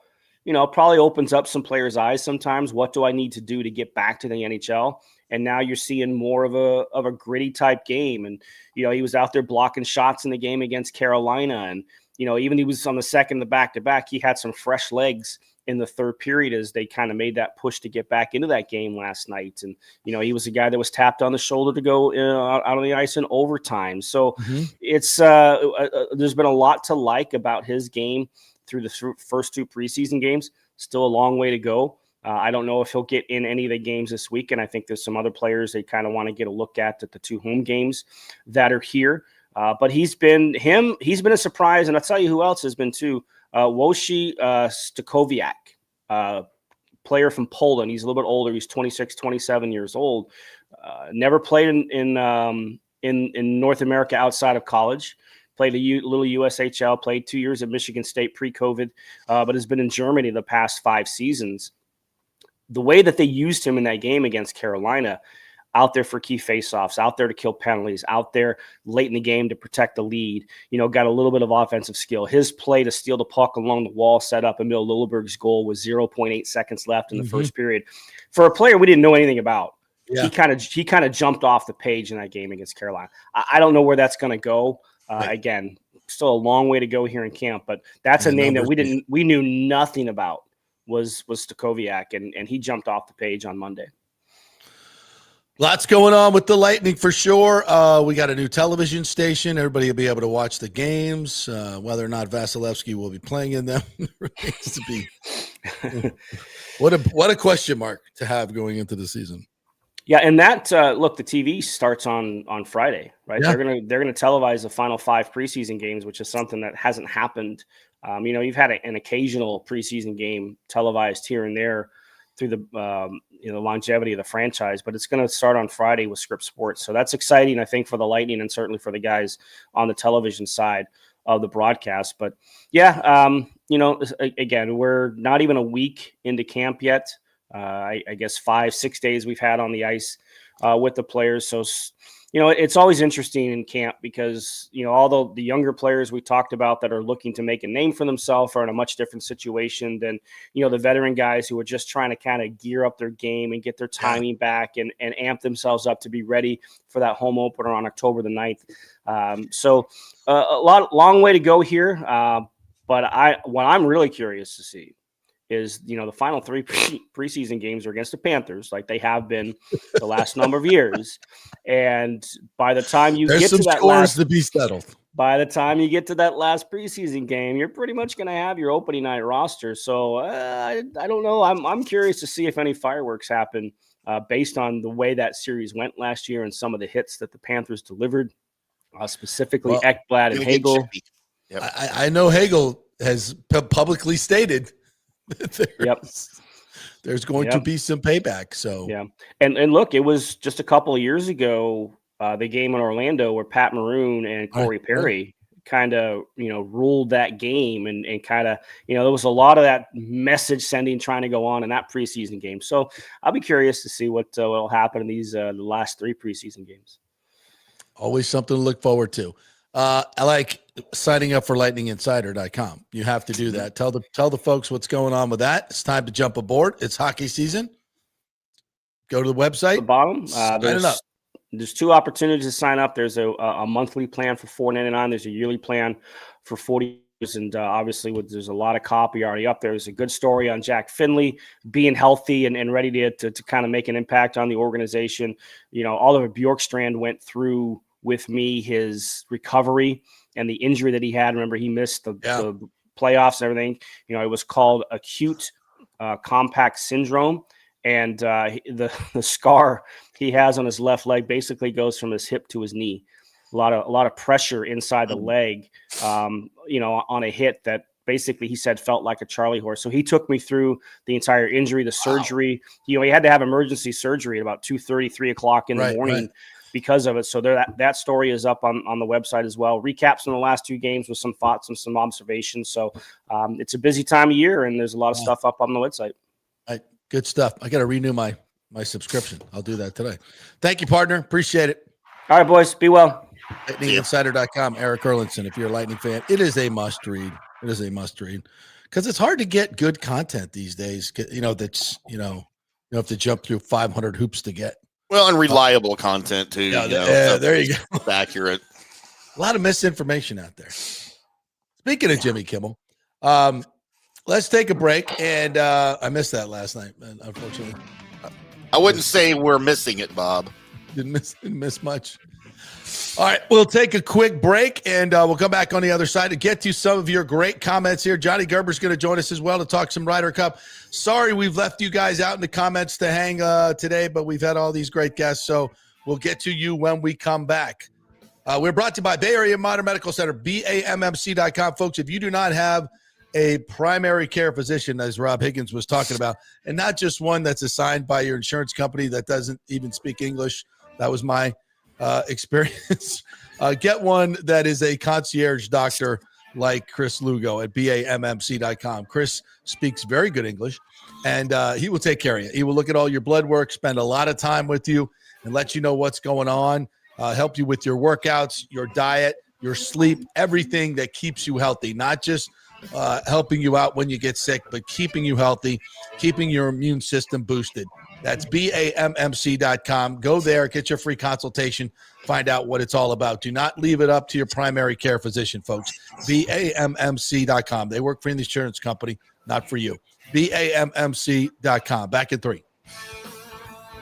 probably opens up some players' eyes sometimes. What do I need to do to get back to the NHL? And now you're seeing more of a gritty type game. And, he was out there blocking shots in the game against Carolina. And, even he was on the second, the back-to-back, he had some fresh legs in the third period as they kind of made that push to get back into that game last night. And, he was a guy that was tapped on the shoulder to go out on the ice in overtime. So it's there's been a lot to like about his game through the first 2 preseason games. Still a long way to go. I don't know if he'll get in any of the games this week, and I think there's some other players they kind of want to get a look at the 2 home games that are here. But he's been a surprise, and I'll tell you who else has been too. Wojciech Stachowiak, player from Poland. He's a little bit older. He's 26, 27 years old. Never played in North America outside of college. Played a little USHL, played 2 years at Michigan State pre-COVID, but has been in Germany the past 5 seasons. The way that they used him in that game against Carolina, out there for key faceoffs, out there to kill penalties, out there late in the game to protect the lead, got a little bit of offensive skill. His play to steal the puck along the wall, set up Emil Lilleberg's goal with 0.8 seconds left in the first period. For a player we didn't know anything about, he kind of jumped off the page in that game against Carolina. I don't know where that's going to go. Again, still a long way to go here in camp, but that's a name that we knew nothing about. Was Stachowiak, and he jumped off the page on Monday. Lots going on with the Lightning for sure. We got a new television station. Everybody will be able to watch the games. Whether or not Vasilevsky will be playing in them remains to be. What a question mark to have going into the season. Yeah, and that look, the TV starts on Friday, right? Yeah. They're gonna televise the final 5 preseason games, which is something that hasn't happened. You've had an occasional preseason game televised here and there through the longevity of the franchise, but it's going to start on Friday with Scripps Sports. So that's exciting, I think, for the Lightning and certainly for the guys on the television side of the broadcast. But yeah, again, we're not even a week into camp yet. I guess 5-6 days we've had on the ice with the players. So, it's always interesting in camp because, although the younger players we talked about that are looking to make a name for themselves are in a much different situation than, the veteran guys who are just trying to kind of gear up their game and get their timing back and amp themselves up to be ready for that home opener on October the 9th. So a long way to go here. But what I'm really curious to see is, the final 3 preseason games are against the Panthers, like they have been the last number of years. And by the time you get to that last to be settled, by the time you get to that last preseason game, you're pretty much going to have your opening night roster. So I don't know. I'm curious to see if any fireworks happen based on the way that series went last year and some of the hits that the Panthers delivered, specifically Ekblad and Hagel. Yep. I know Hagel has publicly stated there's going to be some payback. So and look, it was just a couple of years ago, the game in Orlando where Pat Maroon and Corey Perry kind of ruled that game, and kind of there was a lot of that message sending trying to go on in that preseason game. So I'll be curious to see what will happen in these the last 3 preseason games. Always something to look forward to. I like signing up for lightninginsider.com. You have to do that. Tell the folks what's going on with that. It's time to jump aboard. It's hockey season. Go to the website. At the bottom, there's 2 opportunities to sign up. There's a monthly plan for $4.99. There's a yearly plan for $40. And obviously, there's a lot of copy already up there. There's a good story on Jack Finley being healthy and ready to kind of make an impact on the organization. Oliver Bjorkstrand went through with me his recovery and the injury that he had. Remember, he missed the playoffs and everything. It was called acute compact syndrome. And the scar he has on his left leg basically goes from his hip to his knee. A lot of pressure inside the leg, on a hit that basically he said felt like a Charlie horse. So he took me through the entire injury, the surgery. He had to have emergency surgery at about 2:30, 3 o'clock in the morning. Because of it. So that story is up on the website as well. Recaps from the last 2 games with some thoughts and some observations. So it's a busy time of year, and there's a lot of stuff up on the website. Good stuff. I got to renew my subscription. I'll do that today. Thank you, partner. Appreciate it. All right, boys. Be well. LightningInsider.com. Erik Erlendsson. If you're a Lightning fan, it is a must read. It is a must read because it's hard to get good content these days. That's you have to jump through 500 hoops to get. Well, and reliable content too. There you go. Accurate. A lot of misinformation out there. Speaking of Jimmy Kimmel, let's take a break. And I missed that last night, unfortunately. I wouldn't say we're missing it, Bob. Didn't miss much. All right, we'll take a quick break, and we'll come back on the other side to get to some of your great comments here. Johnny Gerber's going to join us as well to talk some Ryder Cup. Sorry we've left you guys out in the comments to hang today, but we've had all these great guests, so we'll get to you when we come back. We're brought to you by Bay Area Modern Medical Center, BAMMC.com. Folks, if you do not have a primary care physician, as Rob Higgins was talking about, and not just one that's assigned by your insurance company that doesn't even speak English, that was my experience. Get one that is a concierge doctor like Chris Lugo at BAMMC.com. Chris speaks very good English, and he will take care of you. He will look at all your blood work, spend a lot of time with you, and let you know what's going on, help you with your workouts, your diet, your sleep, everything that keeps you healthy, not just helping you out when you get sick, but keeping you healthy, keeping your immune system boosted. That's BAMMC.com. Go there, get your free consultation, find out what it's all about. Do not leave it up to your primary care physician, folks. BAMMC.com. They work for the insurance company, not for you. BAMMC.com. Back in 3.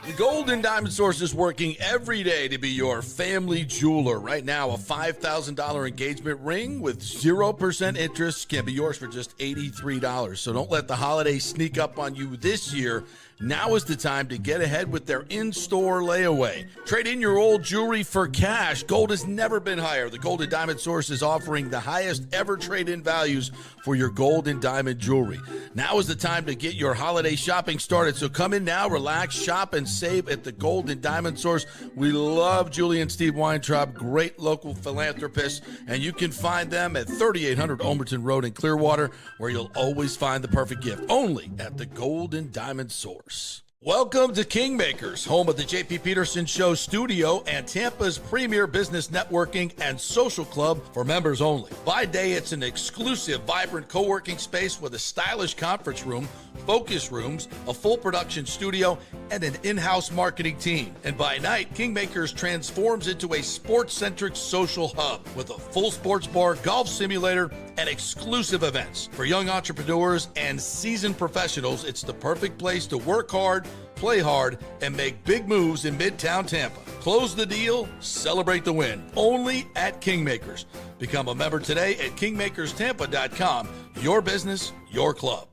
The Golden Diamond Source is working every day to be your family jeweler. Right now, a $5,000 engagement ring with 0% interest can be yours for just $83. So don't let the holidays sneak up on you this year. Now is the time to get ahead with their in-store layaway. Trade in your old jewelry for cash. Gold has never been higher. The Golden Diamond Source is offering the highest ever trade-in values for your gold and diamond jewelry. Now is the time to get your holiday shopping started. So come in now, relax, shop, and save at the Golden Diamond Source. We love Julie and Steve Weintraub, great local philanthropists, and you can find them at 3800 Olmerton Road in Clearwater, where you'll always find the perfect gift. Only at the Golden Diamond Source. source. Welcome to Kingmakers, home of the JP Peterson Show studio and Tampa's premier business networking and social club for members only. By day, it's an exclusive, vibrant co-working space with a stylish conference room, focus rooms, a full production studio, and an in-house marketing team. And by night, Kingmakers transforms into a sports-centric social hub with a full sports bar, golf simulator, and exclusive events. For young entrepreneurs and seasoned professionals, it's the perfect place to work hard, play hard, and make big moves in Midtown Tampa. Close the deal, celebrate the win. Only at Kingmakers. Become a member today at kingmakerstampa.com. Your business, your club.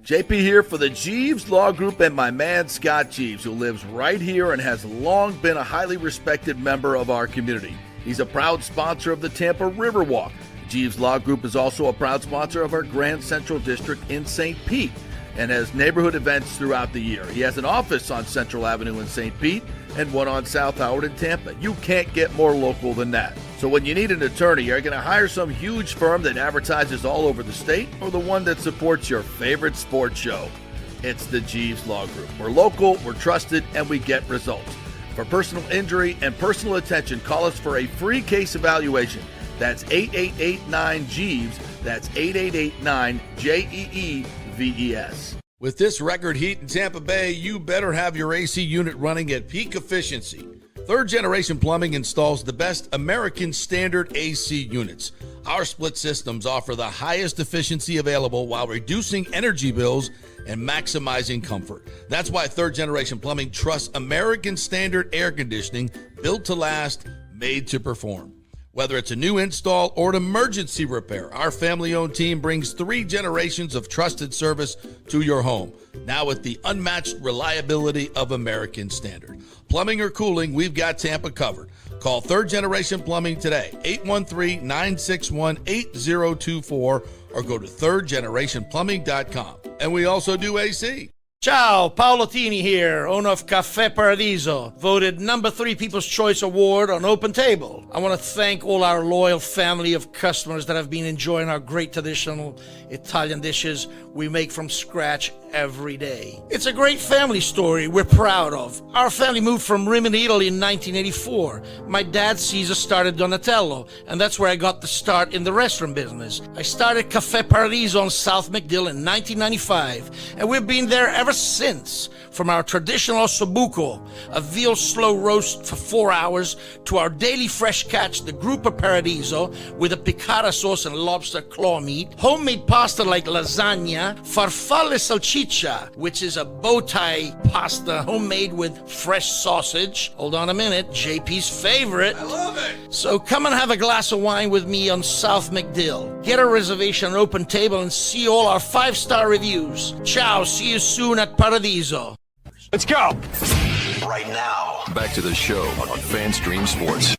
JP here for the Jeeves Law Group and my man Scott Jeeves, who lives right here and has long been a highly respected member of our community. He's a proud sponsor of the Tampa Riverwalk. Jeeves Law Group is also a proud sponsor of our Grand Central District in St. Pete and has neighborhood events throughout the year. He has an office on Central Avenue in St. Pete and one on South Howard in Tampa. You can't get more local than that. So when you need an attorney, you're going to hire some huge firm that advertises all over the state or the one that supports your favorite sports show. It's the Jeeves Law Group. We're local, we're trusted, and we get results. For personal injury and personal attention, call us for a free case evaluation. That's 8889-JEEVES. That's 8889-JEEVES. With this record heat in Tampa Bay, you better have your AC unit running at peak efficiency. Third Generation Plumbing installs the best American standard AC units. Our split systems offer the highest efficiency available while reducing energy bills and maximizing comfort. That's why Third Generation Plumbing trusts American standard air conditioning, built to last, made to perform. Whether it's a new install or an emergency repair, our family-owned team brings 3 generations of trusted service to your home, now with the unmatched reliability of American Standard. Plumbing or cooling, we've got Tampa covered. Call Third Generation Plumbing today, 813-961-8024, or go to thirdgenerationplumbing.com. And we also do AC. Ciao, Paolo Tini here, owner of Caffè Paradiso, voted number 3 People's Choice Award on Open Table. I want to thank all our loyal family of customers that have been enjoying our great traditional Italian dishes we make from scratch every day. It's a great family story we're proud of. Our family moved from Rimini, Italy in 1984. My dad, Caesar, started Donatello, and that's where I got the start in the restaurant business. I started Caffè Paradiso on South McDill in 1995, and we've been there ever since. From our traditional ossobuco, a veal slow roast for 4 hours, to our daily fresh catch, the Gruppo Paradiso, with a piccata sauce and lobster claw meat, homemade pasta like lasagna, farfalle salchicha, which is a bow tie pasta homemade with fresh sausage. Hold on a minute, JP's favorite. I love it. So come and have a glass of wine with me on South McDill. Get a reservation on Open Table and see all our 5-star reviews. Ciao, see you soon at Paradiso. Let's go. Right now, back to the show on FanStream Sports.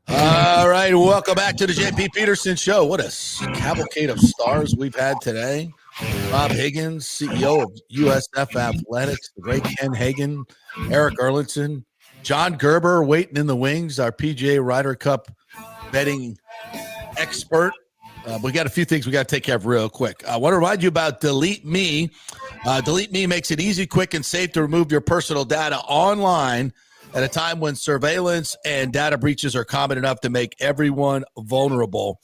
All right, welcome back to the JP Peterson Show. What a cavalcade of stars we've had today. Rob Higgins, CEO of USF Athletics, the great Ken Hagen, Erik Erlendsson, John Gerber waiting in the wings, our PGA Ryder Cup betting expert. We got a few things we got to take care of real quick. I want to remind you about Delete Me. Delete Me makes it easy, quick, and safe to remove your personal data online at a time when surveillance and data breaches are common enough to make everyone vulnerable.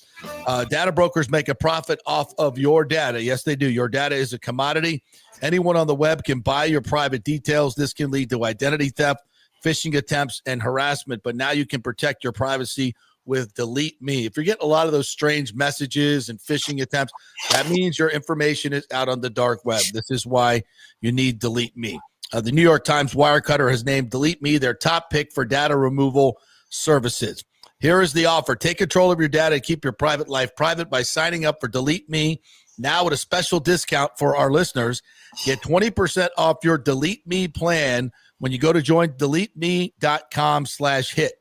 Data brokers make a profit off of your data. Yes, they do. Your data is a commodity. Anyone on the web can buy your private details. This can lead to identity theft, phishing attempts, and harassment. But now you can protect your privacy with Delete Me. If you're getting a lot of those strange messages and phishing attempts, that means your information is out on the dark web. This is why you need Delete Me. The New York Times Wirecutter has named Delete Me their top pick for data removal services. Here is the offer. Take control of your data and keep your private life private by signing up for Delete Me now with a special discount for our listeners. Get 20% off your Delete Me plan when you go to join deleteme.com/hit.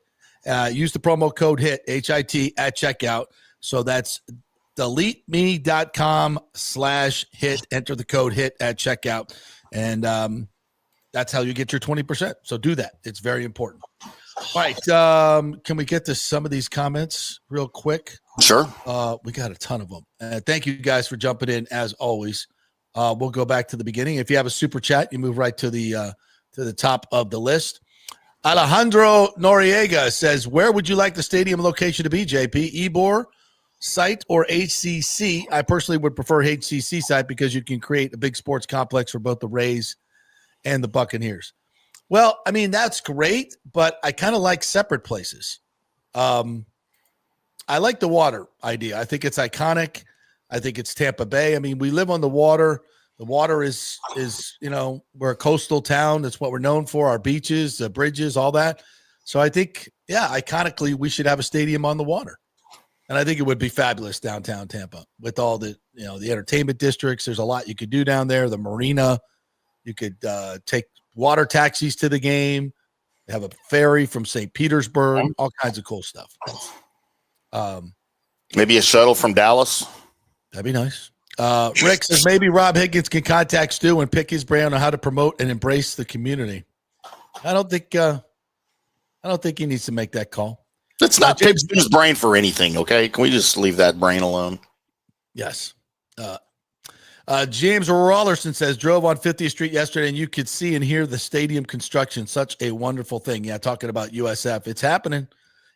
Use the promo code HIT, H-I-T, at checkout. So that's deleteme.com/hit. Enter the code HIT at checkout. And that's how you get your 20%. So do that. It's very important. All right. Can we get to some of these comments real quick? Sure. We got a ton of them. Thank you guys for jumping in as always. We'll go back to the beginning. If you have a super chat, you move right to the top of the list. Alejandro Noriega says, where would you like the stadium location to be, JP? Ybor site or HCC? I personally would prefer HCC site because you can create a big sports complex for both the Rays and the Buccaneers. Well, I mean, that's great, but I kind of like separate places. I like the water idea. I think it's iconic. I think it's Tampa Bay. I mean, we live on the water. The water is we're a coastal town. That's what we're known for, our beaches, the bridges, all that. So I think, iconically, we should have a stadium on the water. And I think it would be fabulous downtown Tampa with all the, the entertainment districts. There's a lot you could do down there. The marina, you could take water taxis to the game, have a ferry from St. Petersburg, all kinds of cool stuff. Maybe a shuttle from Dallas. That'd be nice. Rick says maybe Rob Higgins can contact Stu and pick his brain on how to promote and embrace the community. I don't think he needs to make that call. Let's not pick Stu's brain for anything, okay? Can we just leave that brain alone? Yes. James Rollerson says, drove on 50th Street yesterday and you could see and hear the stadium construction. Such a wonderful thing. Yeah, talking about USF. It's happening.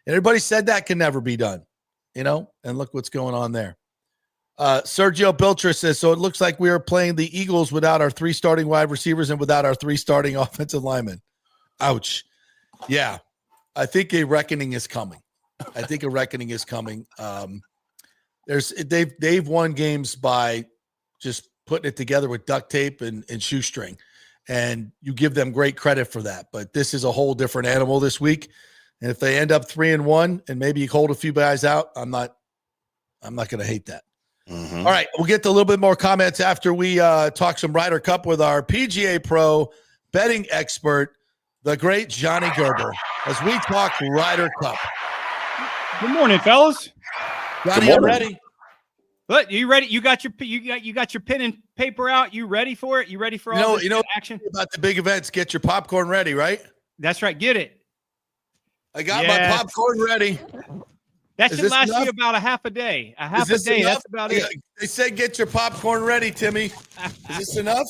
Everybody said that can never be done, and look what's going on there. Sergio Biltra says, so it looks like we are playing the Eagles without our 3 starting wide receivers and without our 3 starting offensive linemen. Ouch. Yeah, I think a reckoning is coming. They've won games by just putting it together with duct tape and shoestring, and you give them great credit for that. But this is a whole different animal this week, and if they end up 3-1 and maybe hold a few guys out, I'm not going to hate that. Mm-hmm. All right, we'll get to a little bit more comments after we talk some Ryder Cup with our PGA Pro betting expert, the great Johnny Gerber, as we talk Ryder Cup. Good morning, fellas. Johnny, I'm ready. Look, you ready? You got your pen and paper out. You ready for it? You ready for all this action? About the big events, get your popcorn ready, right? That's right. Get it. I got my popcorn ready. That should last you about a half a day. A half a day. Enough? That's about it. They said get your popcorn ready, Timmy. Is this enough?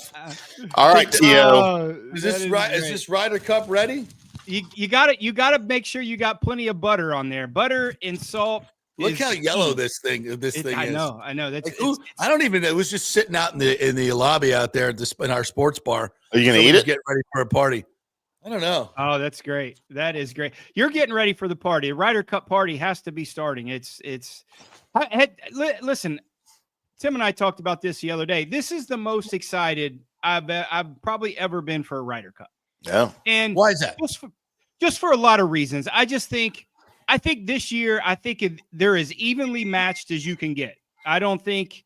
All right, Tio. Is this Ryder Cup ready? You got it. You got to make sure you got plenty of butter on there. Butter and salt. Look how yellow this thing is. I know. That's. I don't even know. It was just sitting out in the lobby out there in our sports bar. Are you gonna eat it? Get ready for a party. I don't know. Oh, that's great. That is great. You're getting ready for the party. A Ryder Cup party has to be starting. Listen, Tim and I talked about this the other day. This is the most excited I've probably ever been for a Ryder Cup. Yeah. And why is that? Just for a lot of reasons. I think this year, they're as evenly matched as you can get. I don't think.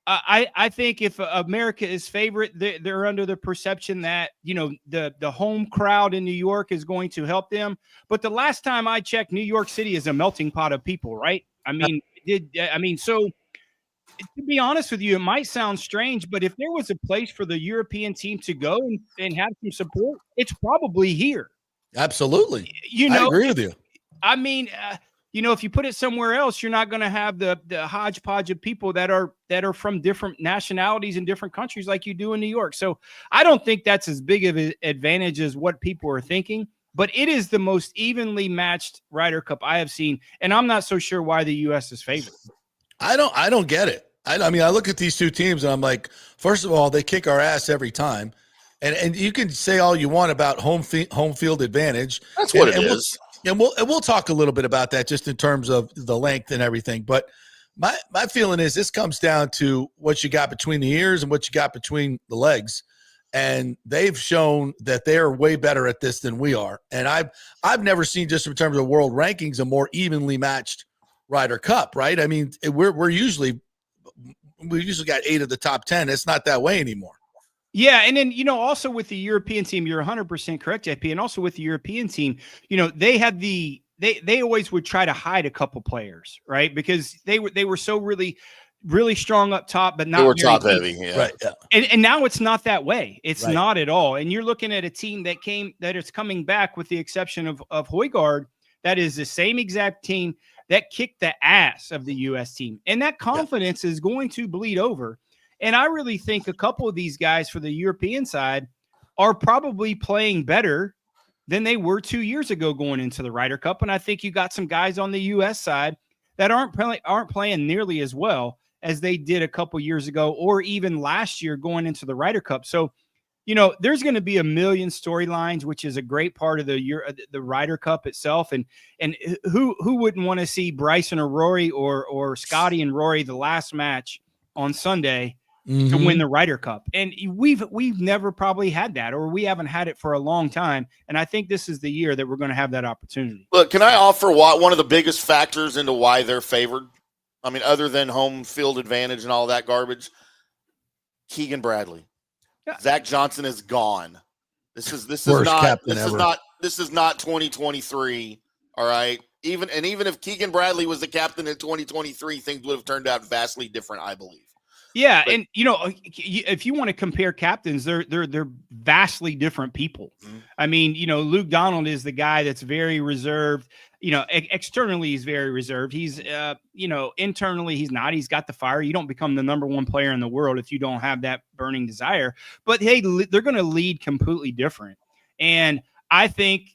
I think if America is favorite, they're under the perception that, the home crowd in New York is going to help them. But the last time I checked, New York City is a melting pot of people, right? So to be honest with you, it might sound strange, but if there was a place for the European team to go and have some support, it's probably here. Absolutely. I agree with you. If you put it somewhere else, you're not going to have the hodgepodge of people that are from different nationalities and different countries like you do in New York. So I don't think that's as big of an advantage as what people are thinking, but it is the most evenly matched Ryder Cup I have seen. And I'm not so sure why the U.S. is favored. I don't get it. I look at these two teams and I'm like, first of all, they kick our ass every time. And you can say all you want about home field advantage. That's what it is. And we'll talk a little bit about that just in terms of the length and everything. But my feeling is this comes down to what you got between the ears and what you got between the legs. And they've shown that they're way better at this than we are. And I've never seen, just in terms of world rankings, a more evenly matched Ryder Cup, right? I mean, we usually got 8 of the top 10. It's not that way anymore. Yeah, and then, also with the European team, you're 100% correct, JP, and also with the European team, they had they always would try to hide a couple players, right? Because they were so really, really strong up top, but not they were top heavy, yeah. Right. Yeah. And now it's not that way. It's right. Not at all. And you're looking at a team that is coming back, with the exception of Højgaard, that is the same exact team that kicked the ass of the U.S. team. And that confidence is going to bleed over. And I really think a couple of these guys for the European side are probably playing better than they were 2 years ago going into the Ryder Cup. And I think you got some guys on the U.S. side that aren't playing nearly as well as they did a couple years ago or even last year going into the Ryder Cup. So, there's going to be a million storylines, which is a great part of the Ryder Cup itself. And who wouldn't want to see Bryson or Rory or Scotty and Rory the last match on Sunday to win the Ryder Cup? And we've never probably had that, or we haven't had it for a long time. And I think this is the year that we're going to have that opportunity. Look, can I offer one of the biggest factors into why they're favored? I mean, other than home field advantage and all that garbage, Keegan Bradley. Yeah. Zach Johnson is gone. This is not 2023. All right. Even if Keegan Bradley was the captain in 2023, things would have turned out vastly different, I believe. Yeah, and if you want to compare captains, they're vastly different people. Mm-hmm. I mean, Luke Donald is the guy that's very reserved. Externally he's very reserved. He's internally he's not. He's got the fire. You don't become the number one player in the world if you don't have that burning desire. But hey, they're going to lead completely different. And I think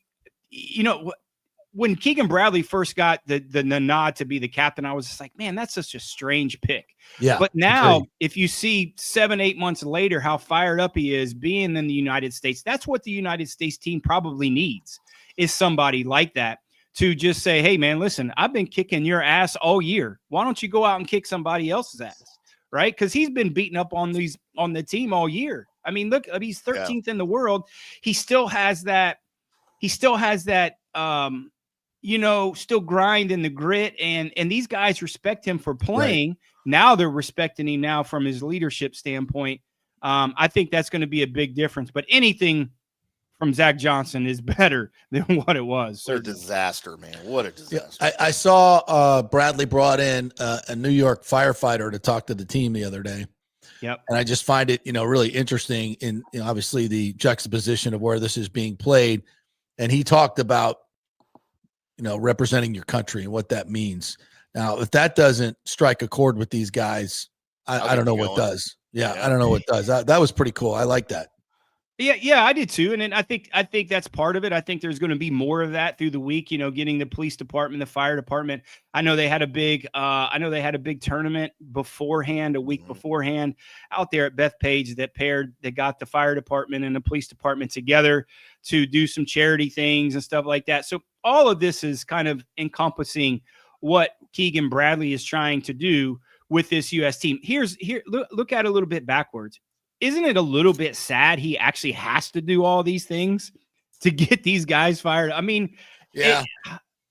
when Keegan Bradley first got the nod to be the captain, I was just like, man, that's such a strange pick. Yeah. But now, if you see 7-8 months later how fired up he is being in the United States, that's what the United States team probably needs, is somebody like that to just say, hey, man, listen, I've been kicking your ass all year. Why don't you go out and kick somebody else's ass? Right? Because he's been beaten up on the team all year. I mean, look, he's 13th in the world. He still has that. Still grind and the grit, and these guys respect him for playing. Right. Now they're respecting him now from his leadership standpoint. I think that's going to be a big difference. But anything from Zach Johnson is better than what it was. What a disaster, man. What a disaster. Yeah, I saw Bradley brought in a New York firefighter to talk to the team the other day. Yep. And I just find it, really interesting in obviously the juxtaposition of where this is being played. And he talked about, representing your country and what that means. Now, if that doesn't strike a chord with these guys, I don't know what does. Yeah, I don't know what does. That was pretty cool. I like that. Yeah, I did too. And then I think that's part of it. I think there's going to be more of that through the week, getting the police department, the fire department. I know they had a big tournament beforehand, a week beforehand out there at Bethpage that got the fire department and the police department together to do some charity things and stuff like that. So all of this is kind of encompassing what Keegan Bradley is trying to do with this U.S. team. Look at it a little bit backwards. Isn't it a little bit sad he actually has to do all these things to get these guys fired? I mean, yeah,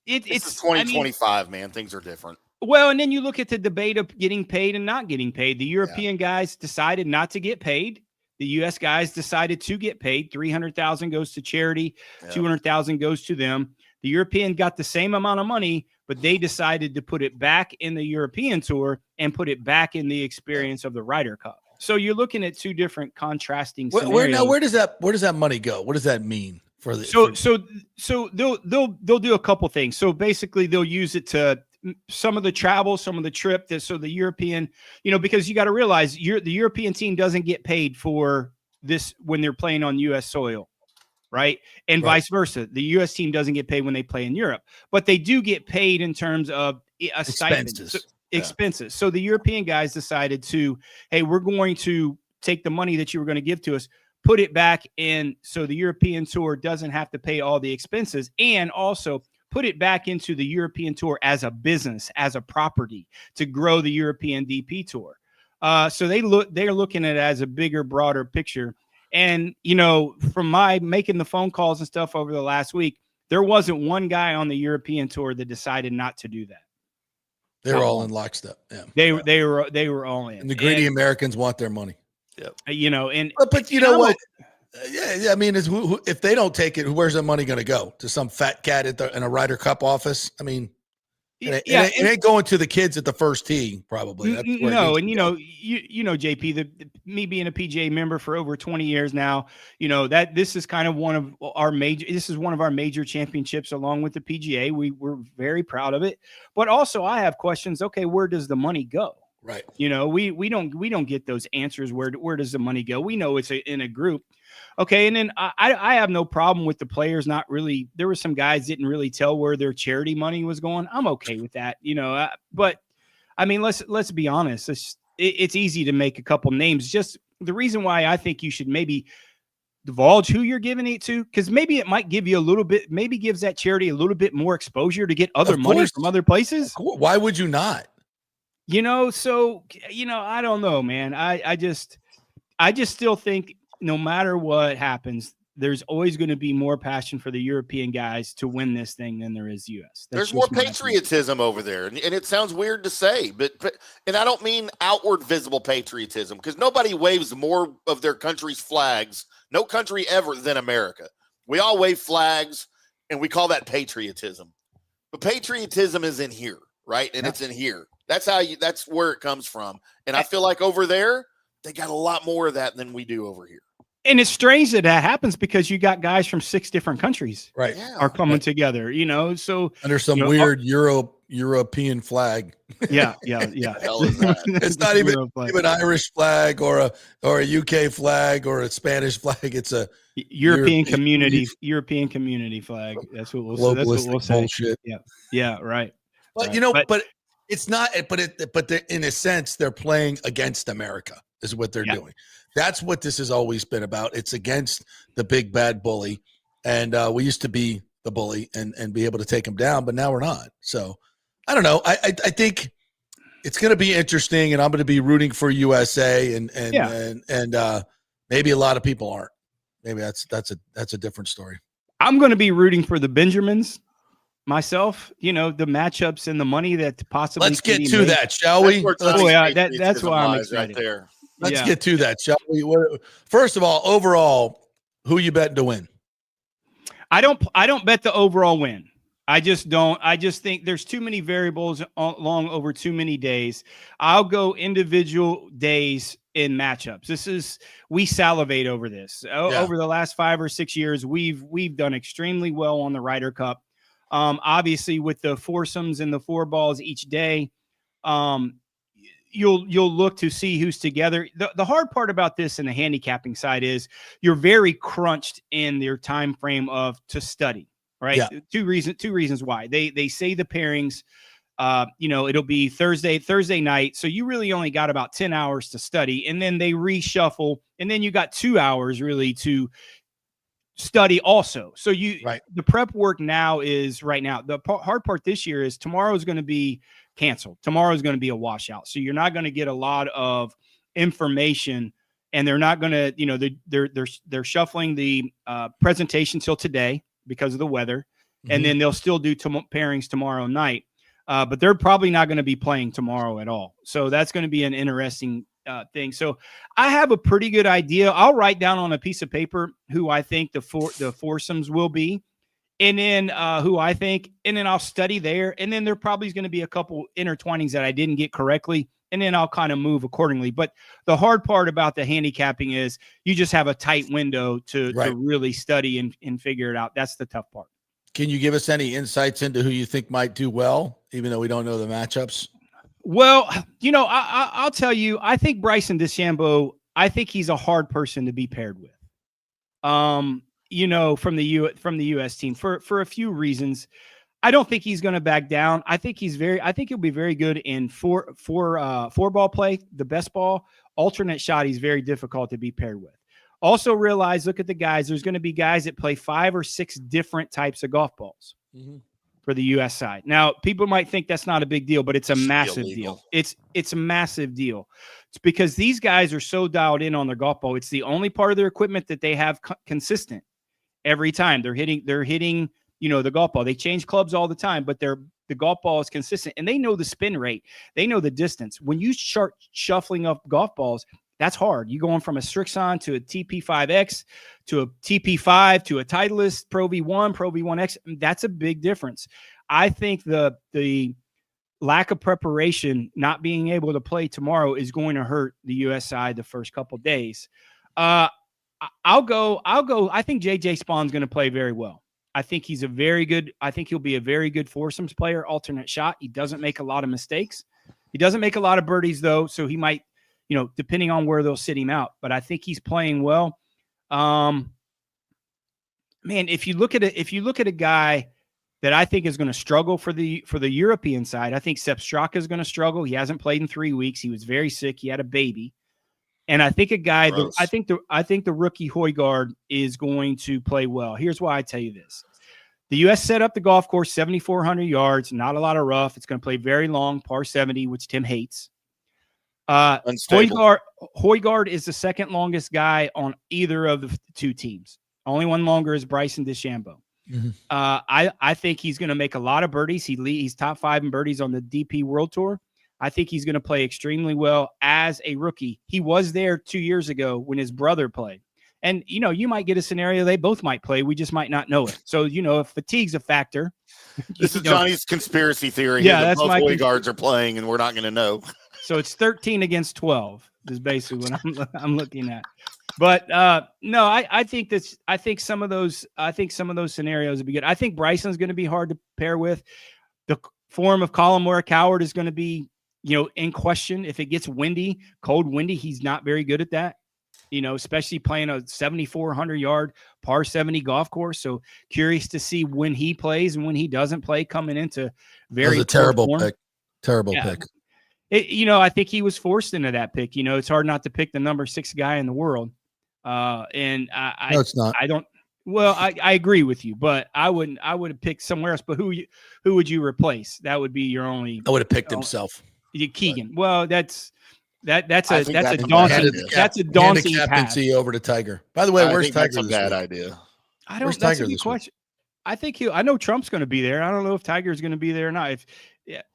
it's 2025, man. Things are different. Well, and then you look at the debate of getting paid and not getting paid. The European guys decided not to get paid. The U.S. guys decided to get paid. $300,000 goes to charity. $200,000 goes to them. The European got the same amount of money, but they decided to put it back in the European Tour and put it back in the experience of the Ryder Cup. So you're looking at two different contrasting scenarios. Where does that money go? What does that mean for the? So they'll do a couple things. So basically they'll use it to some of the travel, some of the trip. So the European, because you got to realize the European team doesn't get paid for this when they're playing on U.S. soil, right? And vice versa. The U.S. team doesn't get paid when they play in Europe, but they do get paid in terms of a stipend. Expenses. So the European guys decided to, hey, we're going to take the money that you were going to give to us, put it back in so the European Tour doesn't have to pay all the expenses, and also put it back into the European Tour as a business, as a property to grow the European DP Tour. So they're looking at it as a bigger, broader picture. And, from my making the phone calls and stuff over the last week, there wasn't one guy on the European Tour that decided not to do that. They were all in lockstep. Yeah, they were all in. And the greedy Americans want their money. Yeah, but you know what? Yeah. I mean, if they don't take it, where's the money going to go? To some fat cat in a Ryder Cup office? I mean, it ain't going to the kids at the first tee, probably. That's no, and JP, me being a PGA member for over 20 years now, that this is kind of one of our major championships along with the PGA. We're very proud of it, but also I have questions. Okay, where does the money go? Right. You know, we don't get those answers. Where does the money go? We know it's in a group. Okay. And then I have no problem with the players not really. There were some guys didn't really tell where their charity money was going. I'm okay with that, you know. But I mean, let's be honest. It's easy to make a couple names. Just the reason why I think you should maybe divulge who you're giving it to, because maybe it might give you a little bit, maybe gives that charity a little bit more exposure to get other money from other places. Why would you not? You know, so, you know, I don't know, man. I just still think no matter what happens, there's always going to be more passion for the European guys to win this thing than there is U.S. There's more patriotism over there. And it sounds weird to say, but and I don't mean outward visible patriotism, because nobody waves more of their country's flags, no country ever, than America. We all wave flags, and we call that patriotism. But patriotism is in here, right? And it's in here. That's where it comes from. And I feel like over there, they got a lot more of that than we do over here. And it's strange that happens because you got guys from 6 different countries are coming together, you know, so under some weird European flag. Yeah. It's not even an Irish flag or a UK flag or a Spanish flag. It's a European community flag. That's what we'll say. Bullshit. Yeah. Right. But right. you know, but it's not. But in a sense, they're playing against America. Is what they're doing. That's what this has always been about. It's against the big bad bully, and we used to be the bully and be able to take him down, but now we're not. So I don't know. I think it's going to be interesting, and I'm going to be rooting for USA, and maybe a lot of people aren't. Maybe that's a different story. I'm going to be rooting for the Benjamins myself. You know, the matchups and the money that possibly. Let's get to that, shall we? That's why I'm excited. Right there. Let's get to that, shall we? First of all, overall, who you betting to win? I don't bet the overall win. I just don't. I just think there's too many variables along over too many days. I'll go individual days in matchups. We salivate over this. Over the last 5 or 6 years, we've done extremely well on the Ryder Cup. Obviously, with the foursomes and the 4 balls each day. You'll look to see who's together. The hard part about this in the handicapping side is you're very crunched in your time frame to study, right? Yeah. Two reasons why. They say the pairings, it'll be Thursday night. So you really only got about 10 hours to study, and then they reshuffle, and then you got 2 hours really to study also. So the prep work now is right now. The hard part this year is tomorrow is going to be canceled. Tomorrow is going to be a washout. So you're not going to get a lot of information, and they're not going to, they're shuffling the presentation till today because of the weather. Mm-hmm. And then they'll still do pairings tomorrow night. But they're probably not going to be playing tomorrow at all. So that's going to be an interesting thing. So I have a pretty good idea. I'll write down on a piece of paper who I think the foursomes will be, and then who I think, and then I'll study there. And then there probably is going to be a couple intertwinings that I didn't get correctly, and then I'll kind of move accordingly. But the hard part about the handicapping is you just have a tight window to really study and figure it out. That's the tough part. Can you give us any insights into who you think might do well, even though we don't know the matchups? Well, I'll tell you, I think Bryson DeChambeau, I think he's a hard person to be paired with. From the U.S. team for a few reasons. I don't think he's going to back down. I think he'll be very good in four ball play, the best ball, alternate shot. He's very difficult to be paired with. Also realize, look at the guys. There's going to be guys that play 5 or 6 different types of golf balls. Mm-hmm. For the U.S. side. Now, people might think that's not a big deal, but it's a massive deal. It's a massive deal. It's because these guys are so dialed in on their golf ball. It's the only part of their equipment that they have consistent every time. They're hitting, the golf ball. They change clubs all the time, but the golf ball is consistent, and they know the spin rate. They know the distance. When you start shuffling up golf balls, that's hard. You going from a Strixon to a TP5X to a TP5 to a Titleist Pro V1, Pro V1X. That's a big difference. I think the lack of preparation, not being able to play tomorrow, is going to hurt the US side the first couple of days. I'll go. I think JJ Spawn's going to play very well. I think he'll be a very good foursomes player, alternate shot. He doesn't make a lot of mistakes. He doesn't make a lot of birdies though, so he might, depending on where they'll sit him out. But I think he's playing well. Man, if you look at a guy that I think is going to struggle for the European side, I think Sepp Straka is going to struggle. He hasn't played in 3 weeks. He was very sick. He had a baby. And I think I think the rookie Højgaard is going to play well. Here's why I tell you this. The U.S. set up the golf course 7,400 yards, not a lot of rough. It's going to play very long, par 70, which Tim hates. Højgaard is the second longest guy on either of the 2 teams. Only one longer is Bryson DeChambeau. Mm-hmm. I think he's going to make a lot of birdies. He's top 5 in birdies on the DP World Tour. I think he's going to play extremely well as a rookie. He was there 2 years ago when his brother played. And, you might get a scenario they both might play. We just might not know it. So, if fatigue's a factor. This is Johnny's conspiracy theory. Yeah, that that's my Højgaards are playing, and we're not going to know. So it's 13 against 12 is basically what I'm looking at. But no, I think some of those scenarios would be good. I think Bryson's going to be hard to pair with. The form of Colin Morikawa is going to be, in question. If it gets cold windy, he's not very good at that. Especially playing a 7,400 yard par 70 golf course. So curious to see when he plays and when he doesn't play coming into very a terrible pick. Terrible pick. I think he was forced into that pick. It's hard not to pick the number 6 guy in the world. No, it's not. I don't. Well, I agree with you, but I would have picked somewhere else. But who would you replace? That would be your only. I would have picked himself. Keegan. Well, that's a daunting captaincy path. over to Tiger. By the way, where's Tiger? That's a bad idea. That's a good question. I think I know Trump's going to be there. I don't know if Tiger's going to be there or not.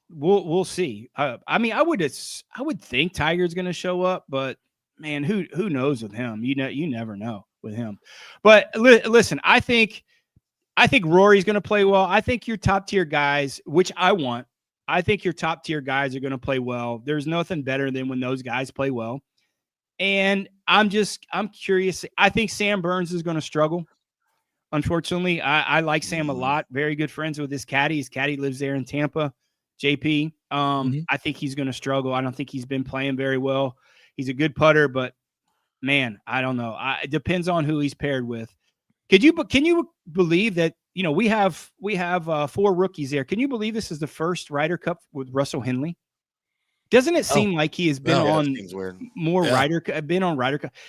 We'll see. I would think Tiger's going to show up, but man, who knows with him? You never know with him. But listen, I think Rory's going to play well. I think your top tier guys, which I think your top tier guys are going to play well. There's nothing better than when those guys play well. And I'm curious. I think Sam Burns is going to struggle. Unfortunately, I like Sam a lot. Very good friends with his caddy. His caddy lives there in Tampa, JP. I think he's going to struggle. I don't think he's been playing very well. He's a good putter, but man, I don't know. It depends on who he's paired with. Can you believe that, we have 4 rookies there. Can you believe this is the first Ryder Cup with Russell Henley? Doesn't it seem like he has been on more Ryder Cup?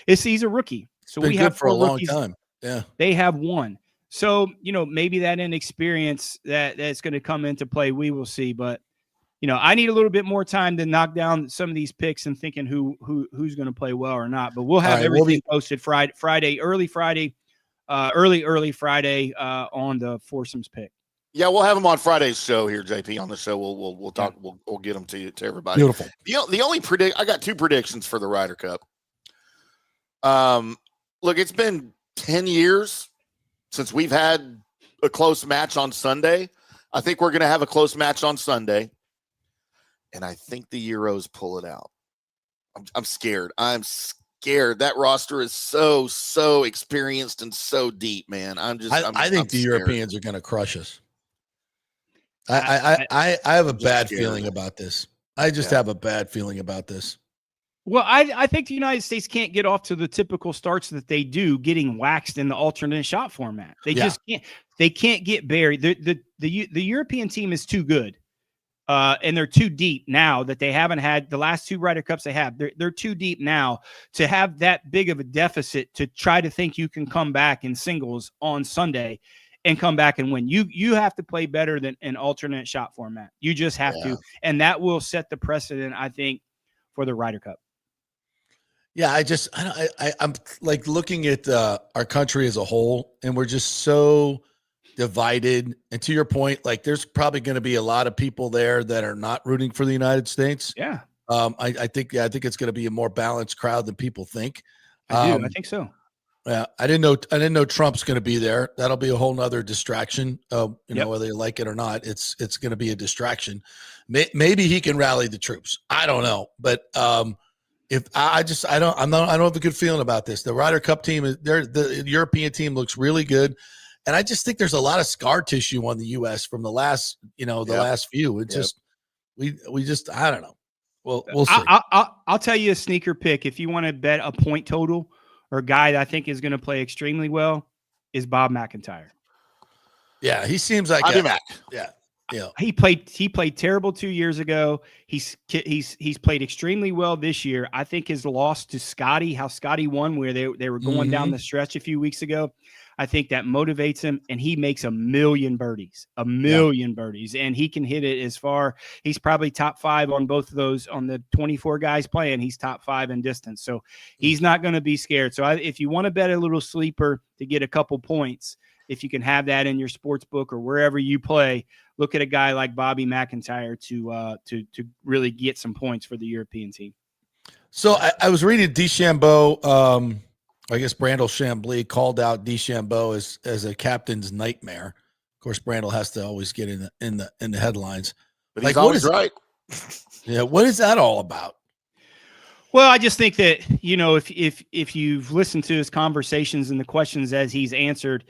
He's a rookie. So we have for a long rookies. time. Yeah. They have 1. So, maybe that inexperience that's going to come into play, we will see. But, I need a little bit more time to knock down some of these picks and thinking who's going to play well or not. But we'll have everything posted early Friday on the foursomes pick. Yeah, we'll have them on Friday's show here, JP. On the show, we'll talk. We'll get them to everybody. Beautiful. The only I got 2 predictions for the Ryder Cup. Look, it's been 10 years since we've had a close match on Sunday. I think we're going to have a close match on Sunday, and I think the Euros pull it out. I'm scared. I'm scared. That roster is so experienced and so deep, man. I think the Europeans are going to crush us. I have a bad feeling about this. I just have a bad feeling about this. Well, I think the United States can't get off to the typical starts that they do, getting waxed in the alternate shot format. They just can't. They can't get buried. The European team is too good, and they're too deep now that they haven't had the last 2 Ryder Cups they have. They're too deep now to have that big of a deficit to try to think you can come back in singles on Sunday and come back and win. You have to play better than an alternate shot format. You just have to, and that will set the precedent, I think, for the Ryder Cup. Yeah, I'm like looking at our country as a whole, and we're just so divided. And to your point, like there's probably going to be a lot of people there that are not rooting for the United States. Yeah. I think it's going to be a more balanced crowd than people think. I think so. Yeah, I didn't know Trump's going to be there. That'll be a whole nother distraction. Know, whether you like it or not, it's going to be a distraction. Maybe he can rally the troops. I don't know, but I don't have a good feeling about this. The Ryder Cup team the European team looks really good. And I just think there's a lot of scar tissue on the US from the last, last few. It's just, we just, I don't know. Well, we'll see. I'll tell you a sneaker pick. If you want to bet a point total or a guy that I think is going to play extremely well is Bob McIntyre. Yeah, he seems like Mac. Yeah. Yeah. He played terrible 2 years ago. He's played extremely well this year. I think his loss to Scotty, how Scotty won, where they were going down the stretch a few weeks ago, I think that motivates him, and he makes a million birdies, and he can hit it as far. He's probably top 5 on both of those. On the 24 guys playing, he's top 5 in distance, so he's not going to be scared. So if you want to bet a little sleeper to get a couple points, if you can have that in your sports book or wherever you play, look at a guy like Bobby McIntyre to really get some points for the European team. So I was reading DeChambeau. I guess Brandel Chambly called out DeChambeau as a captain's nightmare. Of course, Brandel has to always get in the headlines. But he's always right. Yeah, what is that all about? Well, I just think that, if you've listened to his conversations and the questions as he's answered,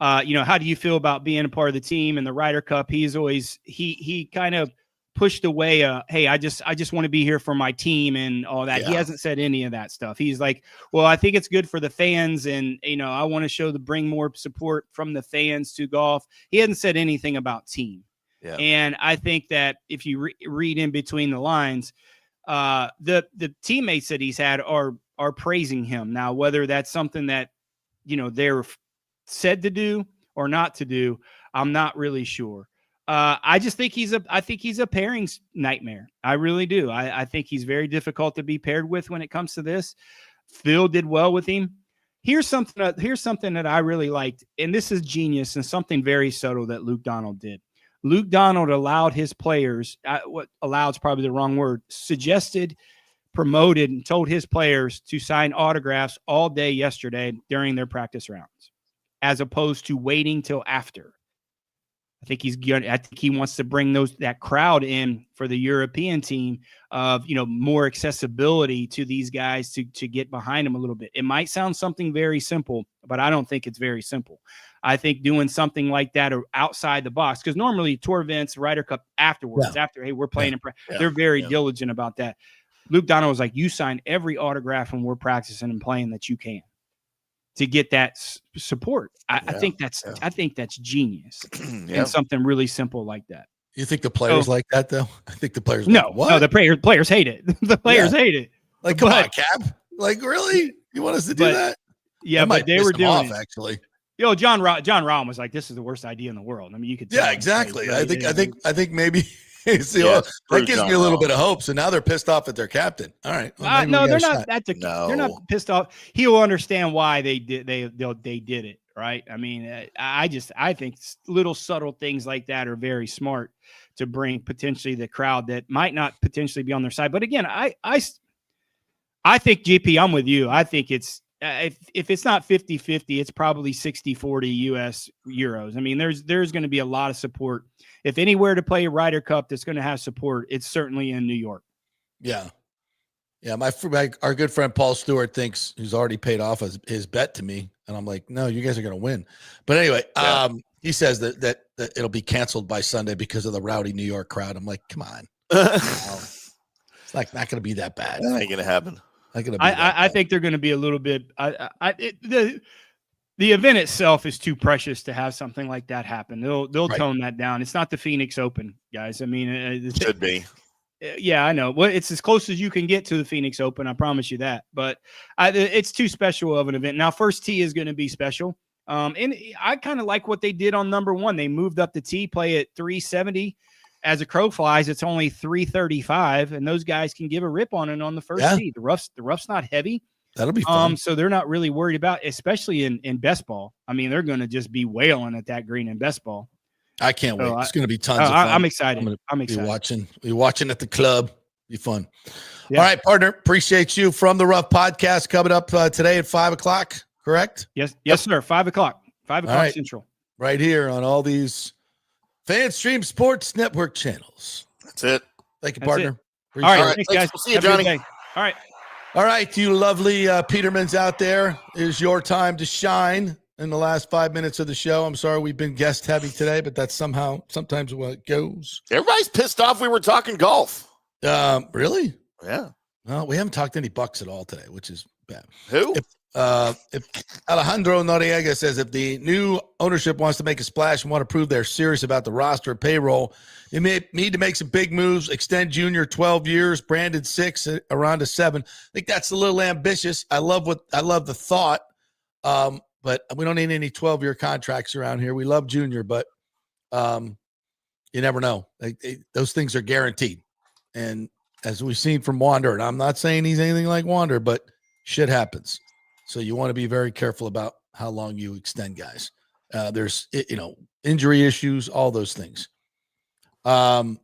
how do you feel about being a part of the team and the Ryder Cup? He's always he kind of pushed away hey, I just want to be here for my team and all that. He hasn't said any of that stuff. He's like, well, I think it's good for the fans, and I want to bring more support from the fans to golf. He hasn't said anything about team. Yeah. And I think that if you read in between the lines, the teammates that he's had are praising him. Now, whether that's something that they're said to do or not to do, I'm not really sure. I just think he's a pairings nightmare. I really do. I think he's very difficult to be paired with when it comes to this. Phil did well with him. Here's something that I really liked, and this is genius and something very subtle that Luke Donald did. Luke Donald allowed his players, what allowed is probably the wrong word, suggested, promoted, and told his players to sign autographs all day yesterday during their practice rounds, as opposed to waiting till after. I think he wants to bring that crowd in for the European team of, more accessibility to these guys to get behind them a little bit. It might sound something very simple, but I don't think it's very simple. I think doing something like that or outside the box, because normally tour events, Ryder Cup afterwards, after, hey, we're playing, they're very diligent about that. Luke Donald was like, you sign every autograph when we're practicing and playing that you can, to get that support. I think that's genius. And something really simple like that. You think the players like that though? I think the players no, the players hate it. The players hate it. Like, come on, Cap. Like, really? You want us to do that? Yeah, but they were doing it. Actually. John Rahm was like, this is the worst idea in the world. I mean, you could tell. Yeah, exactly. I think maybe that gives me a little bit of hope. So now they're pissed off at their captain. All right. Well, no, they're not. They're not pissed off. He will understand why they did it. Right. I mean, I think little subtle things like that are very smart to bring potentially the crowd that might not potentially be on their side. But again, I think, GP, I'm with you. I think it's, if it's not 50-50, it's probably 60-40 US Euros. I mean, there's going to be a lot of support. If anywhere to play a Ryder Cup that's going to have support, it's certainly in New York. Yeah. Yeah. Our good friend Paul Stewart thinks he's already paid off his bet to me. And I'm like, no, you guys are going to win. But anyway, he says that it'll be canceled by Sunday because of the rowdy New York crowd. I'm like, come on. It's not going to be that bad. That ain't going to happen. I think they're going to be a little bit. The event itself is too precious to have something like that happen. They'll tone that down. It's not the Phoenix Open, guys. I mean, it should be. Yeah, I know. Well, it's as close as you can get to the Phoenix Open. I promise you that. But it's too special of an event. Now, first tee is going to be special. And I kind of like what they did on number one. They moved up the tee, play at 370. As a crow flies, it's only 335, and those guys can give a rip on it on the first tee. The rough's not heavy. That'll be fun. So they're not really worried about, especially in best ball. I mean, they're going to just be wailing at that green in best ball. I can't wait. It's going to be tons of fun. I'm excited. I'm excited. Be watching at the club. Be fun. Yeah. All right, partner. Appreciate you. From the Rough Podcast coming up today at 5:00. Correct? Yes, sir. 5:00. 5:00 Central. Right here on all these FanStream Sports Network channels. That's it. Thank you, partner. All right. Thanks, guys. We'll see you, Johnny. All right. All right, you lovely Petermans out there. It is your time to shine in the last 5 minutes of the show. I'm sorry we've been guest heavy today, but that's sometimes what it goes. Everybody's pissed off we were talking golf. Really? Yeah. Well, we haven't talked any Bucks at all today, which is bad. Who? If Alejandro Noriega says if the new ownership wants to make a splash and want to prove they're serious about the roster and payroll, they may need to make some big moves, extend Junior 12 years, Brandon 6, around to 7. I think that's a little ambitious. I love the thought, but we don't need any 12-year contracts around here. We love Junior, but you never know. Those things are guaranteed. And as we've seen from Wander, and I'm not saying he's anything like Wander, but shit happens. So you want to be very careful about how long you extend guys. There's, injury issues, all those things. Michael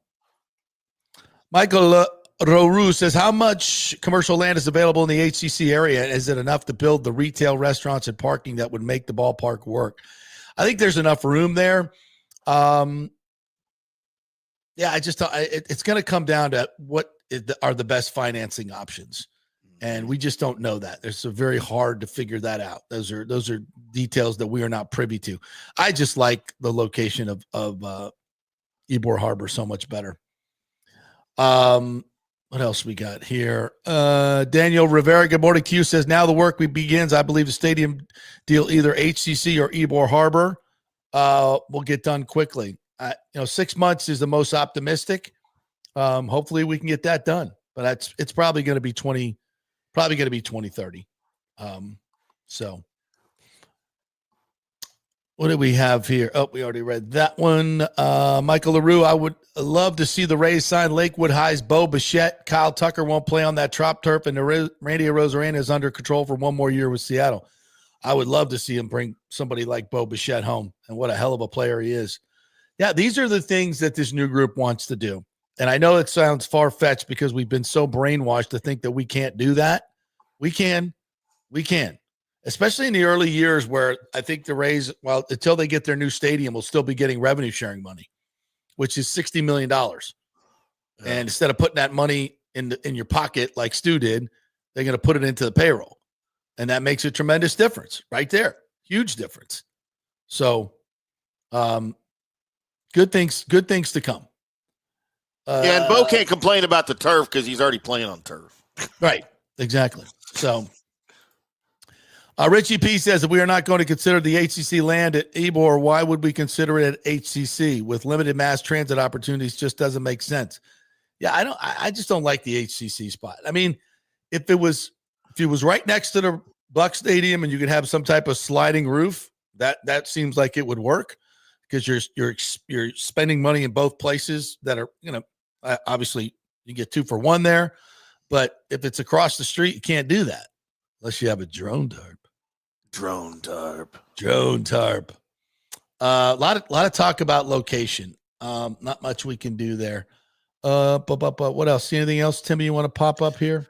Roru says, how much commercial land is available in the HCC area? Is it enough to build the retail, restaurants, and parking that would make the ballpark work? I think there's enough room there. It's going to come down to what are the best financing options. And we just don't know that. It's very hard to figure that out. Those are details that we are not privy to. I just like the location of Ybor Harbor so much better. What else we got here? Daniel Rivera, good morning, Q, says, now the work begins. I believe the stadium deal, either HCC or Ybor Harbor, will get done quickly. 6 months is the most optimistic. Hopefully we can get that done, but it's probably going to be 2030. So what do we have here? Oh, we already read that one. Michael LaRue, I would love to see the Rays sign Lakewood High's Bo Bichette. Kyle Tucker won't play on that trop turf, and Randy Arozarena is under control for one more year with Seattle. I would love to see him bring somebody like Bo Bichette home, and what a hell of a player he is. Yeah, these are the things that this new group wants to do. And I know it sounds far-fetched because we've been so brainwashed to think that we can't do that. We can. Especially in the early years where I think the Rays, until they get their new stadium, will still be getting revenue sharing money, which is $60 million. Yeah. And instead of putting that money in your pocket like Stu did, they're going to put it into the payroll. And that makes a tremendous difference right there. Huge difference. So good things to come. And Bo can't complain about the turf because he's already playing on turf. Right. Exactly. So Richie P says, if we are not going to consider the HCC land at Ybor, why would we consider it at HCC? With limited mass transit opportunities, just doesn't make sense. Yeah, I just don't like the HCC spot. I mean, if it was right next to the Buck Stadium and you could have some type of sliding roof, that seems like it would work, because you're spending money in both places that are, obviously you get 2 for 1 there. But if it's across the street, you can't do that unless you have a drone tarp. Drone tarp. A lot of talk about location. Not much we can do there. But what else? See anything else, Timmy, you want to pop up here?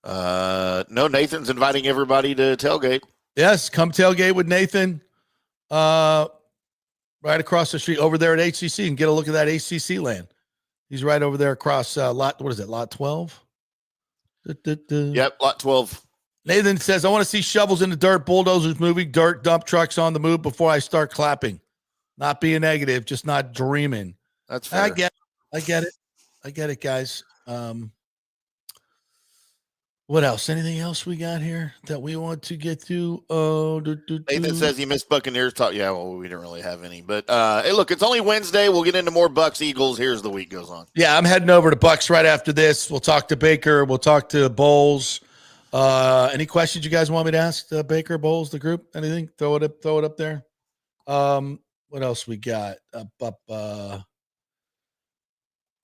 No, Nathan's inviting everybody to tailgate. Yes, come tailgate with Nathan. Right across the street over there at HCC, and get a look at that HCC land. He's right over there across lot 12? Yep, lot 12. Nathan says, I want to see shovels in the dirt, bulldozers moving, dirt, dump trucks on the move before I start clapping. Not being negative, just not dreaming. That's fair. I get it, guys. What else? Anything else we got here that we want to get to? Nathan says he missed Buccaneers talk. Yeah, well, we didn't really have any. But, hey, look, it's only Wednesday. We'll get into more Bucks, Eagles here as the week goes on. Yeah, I'm heading over to Bucks right after this. We'll talk to Baker. We'll talk to Bowles. Any questions you guys want me to ask Baker, Bowles, the group? Anything? Throw it up there. What else we got?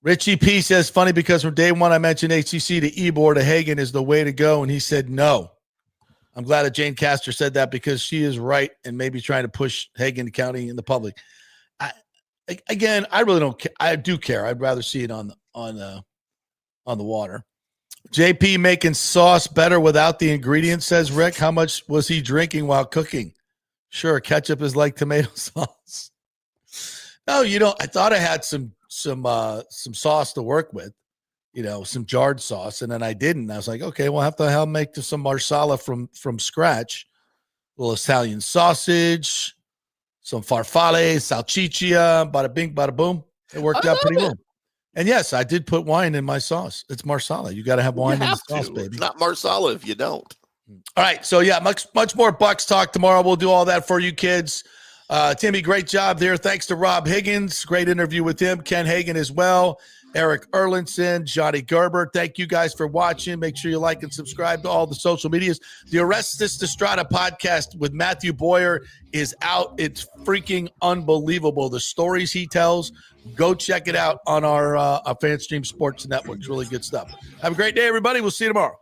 Richie P says, funny because from day one I mentioned HCC to Ybor to Hagen is the way to go, and he said no. I'm glad that Jane Castor said that, because she is right and maybe trying to push Hagen County in the public. I really don't care. I do care. I'd rather see it on the water. JP making sauce better without the ingredients, says Rick. How much was he drinking while cooking? Sure, ketchup is like tomato sauce. No, I thought I had some sauce to work with, some jarred sauce, and then I didn't. I was like, okay, we'll have to make some marsala from scratch. A little Italian sausage, some farfalle, salchicha, bada bing, bada boom. It worked out pretty well. And yes, I did put wine in my sauce. It's Marsala. You got to have wine in the sauce, baby. It's not Marsala if you don't. All right. So, yeah, much more Bucks talk tomorrow. We'll do all that for you kids. Timmy, great job there. Thanks to Rob Higgins. Great interview with him. Ken Hagen as well. Erik Erlendsson, Johnny Gerber. Thank you guys for watching. Make sure you like and subscribe to all the social medias. The Orestes Destrada podcast with Matthew Boyer is out. It's freaking unbelievable. The stories he tells, go check it out on our FanStream Sports Network. It's really good stuff. Have a great day, everybody. We'll see you tomorrow.